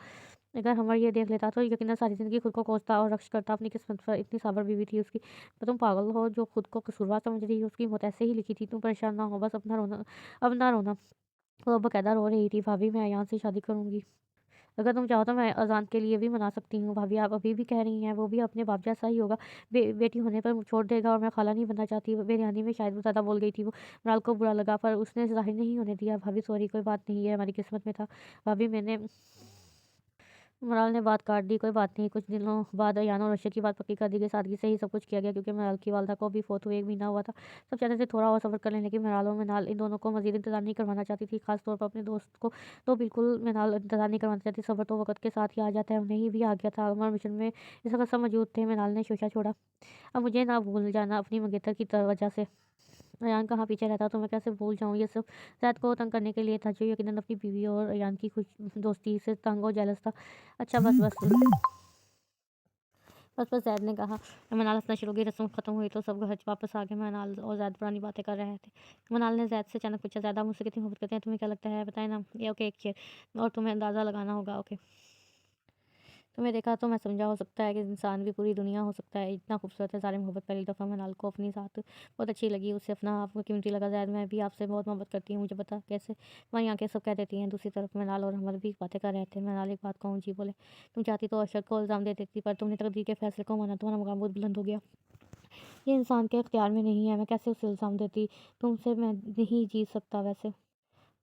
अगर हमर ये देख लेता तो यकीनन सारी ज़िंदगी खुद को कोसता और रक्ष करता। अपनी किस्मत पर इतनी साबर बीवी थी उसकी। पर तुम पागल हो जो खुद को कसूरवार समझ रही हो। उसकी मौत ऐसे ही लिखी थी। तुम परेशान ना हो, बस अब ना रोना। वो बकायदा रो रही थी। भाभी, मैं यहाँ से शादी करूँगी। अगर तुम चाहो तो मैं अज़ान के लिए भी मना सकती हूँ। भाभी, आप अभी भी कह रही हैं, वो भी अपने बाप जैसा ही होगा। बेटी होने पर छोड़ देगा और मैं खाला नहीं बनना चाहती। बेरहमी में शायद वो ज़्यादा बोल गई थी वो। मराल को बुरा लगा पर उसने ज़ाहिर नहीं होने दिया। भाभी सॉरी, कोई बात नहीं, ये हमारी किस्मत में था। भाभी, मैंने मराल ने बात काट दी। कोई बात नहीं। कुछ दिनों बाद अयान और अशर की बात पक्की कर दी गई। सादगी से ही सब कुछ किया गया क्योंकि मराल की वालदा को भी फ़ौत हुए 1 महीना हुआ था। सब चाहते थे थोड़ा और सब्र कर लें, लेकिन मनाल इन दोनों को मज़ीद इंतज़ार नहीं करवाना चाहती थी। ख़ास तौर पर अपने दोस्त को तो बिल्कुल मनाल इंतज़ार नहीं करवाना चाहती। सब्र तो वक़्त के साथ ही आ जाता है, उन्हें भी आ गया था। उमर मिशन में इस वक़्त सब मौजूद थे। मनाल ने शोशा छोड़ा। अब मुझे ना भूल जाना अपनी मंगेतर की वजह से। अयान कहाँ पीछे रहता तो मैं कैसे भूल जाऊँ। ये सब ज़ैद को तंग करने के लिए था, जो यकीनन अपनी बीवी और अयान की खुश दोस्ती से तंग और जेलस था। अच्छा, बस ज़ैद ने कहा। मनाल हँसना शुरू हो गई। रस्म ख़त्म हुई तो सब घर वापस आ गए। मनाल और ज़ैद पुरानी बातें कर रहे थे। मनाल ने ज़ैद से अचानक पूछा, ज़ैद आप मुझसे कितनी मोहब्बत करते हैं? तुम्हें क्या लगता है? बताएँ ना? ये ओके, एक चेयर और तुम्हें अंदाज़ा लगाना होगा। ओके। तुम्हें देखा तो मैं समझा, हो सकता है कि इंसान भी पूरी दुनिया हो सकता है। इतना खूबसूरत है सारी मोहब्बत। पहली दफ़ा मनाल को अपनी साथ बहुत अच्छी लगी। उसे अपना आप कीमती लगा। ज़ैद, मैं भी आपसे बहुत मोहब्बत करती हूँ। मुझे बता कैसे? तुम्हारी आँखें सब कह देती हैं। दूसरी तरफ मनाल और अहमद भी बातें कर रहे थे। मनाल, एक बात कहूँ? जी बोले। तुम चाहती तो अशर को इल्ज़ाम दे देती, पर तुमने तकदीर के फैसले को माना। तुम्हारा मुकाम बहुत बुलंद हो गया। ये इंसान के इख्तियार में नहीं है। मैं कैसे उसे इल्ज़ाम देती? तुमसे मैं नहीं जीत सकता वैसे।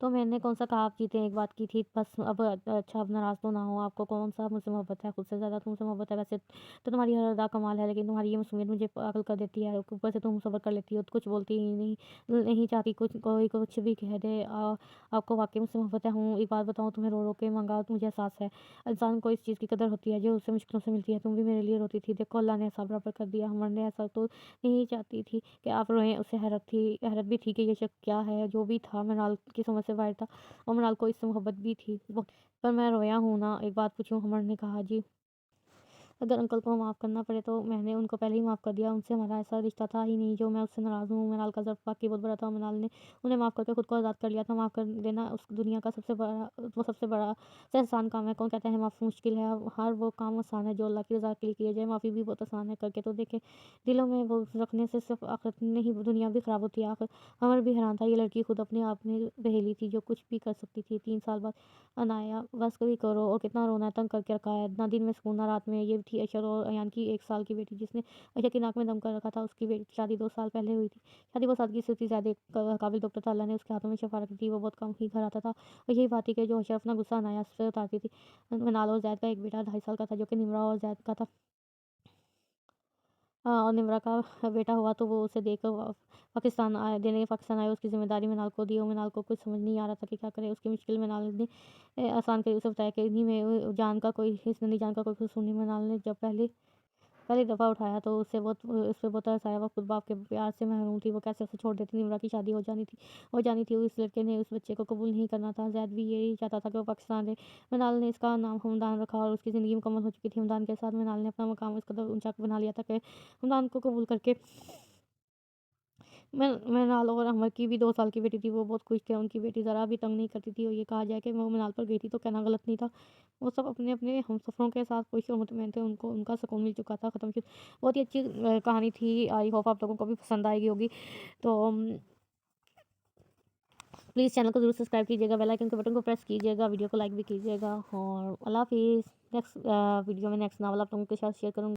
तो मैंने कौन-सा कहा आप जीते, एक बात की थी बस। अब अच्छा, अब नाराज़ तो ना हो। आपको कौन-सा मुझसे मोहब्बत है? खुद से ज़्यादा तुमसे मोहब्बत है। वैसे तो तुम्हारी हर अदा कमाल है, लेकिन तुम्हारी ये मासूमियत मुझे पागल कर देती है। ऊपर से तुम सब्र कर लेती हो, कुछ बोलती ही नहीं चाहती कोई कुछ भी कह दे। आपको वाक़ई मुझसे मोहब्बत है। हूँ, एक बात बताऊँ, तुम्हें रो-रो के माँगा तो मुझे एहसास है। इंसान को इस चीज़ की कदर होती है जो उसे मुश्किलों से मिलती है। तुम भी मेरे लिए रोती थी। देखो, अल्लाह ने ऐसा बराबर कर दिया। हमर ने ऐसा तो नहीं चाहती थी कि आप रोएँ। उसे हैरत भी थी कि ये शख्स क्या है? जो भी था, मृणाल की समझ से बाहर था। और मृणाल को इससे मोहब्बत भी थी। वो पर मैं रोया हूँ ना, एक बात पूछूँ? हमर ने कहा, जी। अगर अंकल को माफ़ करना पड़े तो मैंने उनको पहले ही माफ़ कर दिया। उनसे हमारा ऐसा रिश्ता था ही नहीं जो मैं उससे नाराज़ हूँ। मृणाल का ज़र्फ़ वाक़ई बहुत बड़ा था। मृणाल ने उन्हें माफ़ करके खुद को आज़ाद कर लिया था। माफ़ कर देना उस दुनिया का सबसे बड़ा से आसान काम है। कौन कहता है माफ़ी मुश्किल है? हर वो काम आसान है जो अल्लाह की रज़ा के लिए किया जाए। माफ़ी भी बहुत आसान है, करके तो देखें। दिलों में वो रखने से सिर्फ़ आख़िरत नहीं, दुनिया भी ख़राब होती है। आखिर अमर भी हैरान था। ये लड़की खुद अपने आप में बहेली थी जो कुछ भी कर सकती थी। 3 साल बाद अनाया, बस कभी करो। और कितना रोना है, तंग करके रखा है। ना दिन में सुकून ना रात में। ये थी अशर और अयान की 1 साल की बेटी, जिसने अशर की नाक में दम कर रखा था। उसकी शादी 2 साल पहले हुई थी। शादी बहुत सादगी से होती। ज़्यादा एक काबिल डॉक्टर था। अल्लाह ने उसके हाथों में शफ़ा रखी थी। वो बहुत कम ही घर आता था और यही बात थी कि जो अशर अपना गुस्सा अनाया से उतारती थी। मनाल और ज़ैद का एक बेटा 2.5 साल का था, जो कि निमरा और ज़ैद का था। और निमरा का बेटा हुआ तो वो उसे देकर पाकिस्तान आए। उसकी ज़िम्मेदारी मिनाल को दी और मिनाल को कुछ समझ नहीं आ रहा था कि क्या करे। उसकी मुश्किल मिनाल ने आसान करी। उसे बताया कि इन्हीं में जान का कोई हिस्सा नहीं, जान का कोई कसूर नहीं। मिनाल ने जब पहली दफ़ा उठाया तो उस पे बहुत तरस आया। वो खुद बाप के प्यार से महरूम थी। वो कैसे उसे छोड़ देती। निमरा की शादी हो जानी थी। उस लड़के ने उस बच्चे को कबूल नहीं करना था। ज़ैद भी यही चाहता था कि वो पाकिस्तान रहे। मिनाल ने इसका नाम हमदान रखा और उसकी ज़िंदगी मुकम्मल हो चुकी थी। हमदान के साथ मिनाल ने अपना मकाम इस कदर ऊँचा बना लिया था कि हमदान को कबूल करके मृणाल और अहमद की भी 2 साल की बेटी थी। वो बहुत खुश थे। उनकी बेटी ज़रा भी तंग नहीं करती थी और ये कहा जाए कि वो मृणाल पर गई थी तो कहना गलत नहीं था। वो सब अपने-अपने हमसफ़रों के साथ खुश और मुतमईन थे। उनको उनका सुकून मिल चुका था, ख़त्म। बहुत ही अच्छी कहानी थी। आई होप आप लोगों को भी पसंद आएगी होगी। तो प्लीज़ चैनल को ज़रूर सब्सक्राइब कीजिएगा, बेल आइकन के बटन को प्रेस कीजिएगा, वीडियो को लाइक भी कीजिएगा और अल्लाह हाफ़िज़। नेक्स्ट वीडियो में नेक्स्ट नावल आप लोगों के साथ शेयर करूँगी।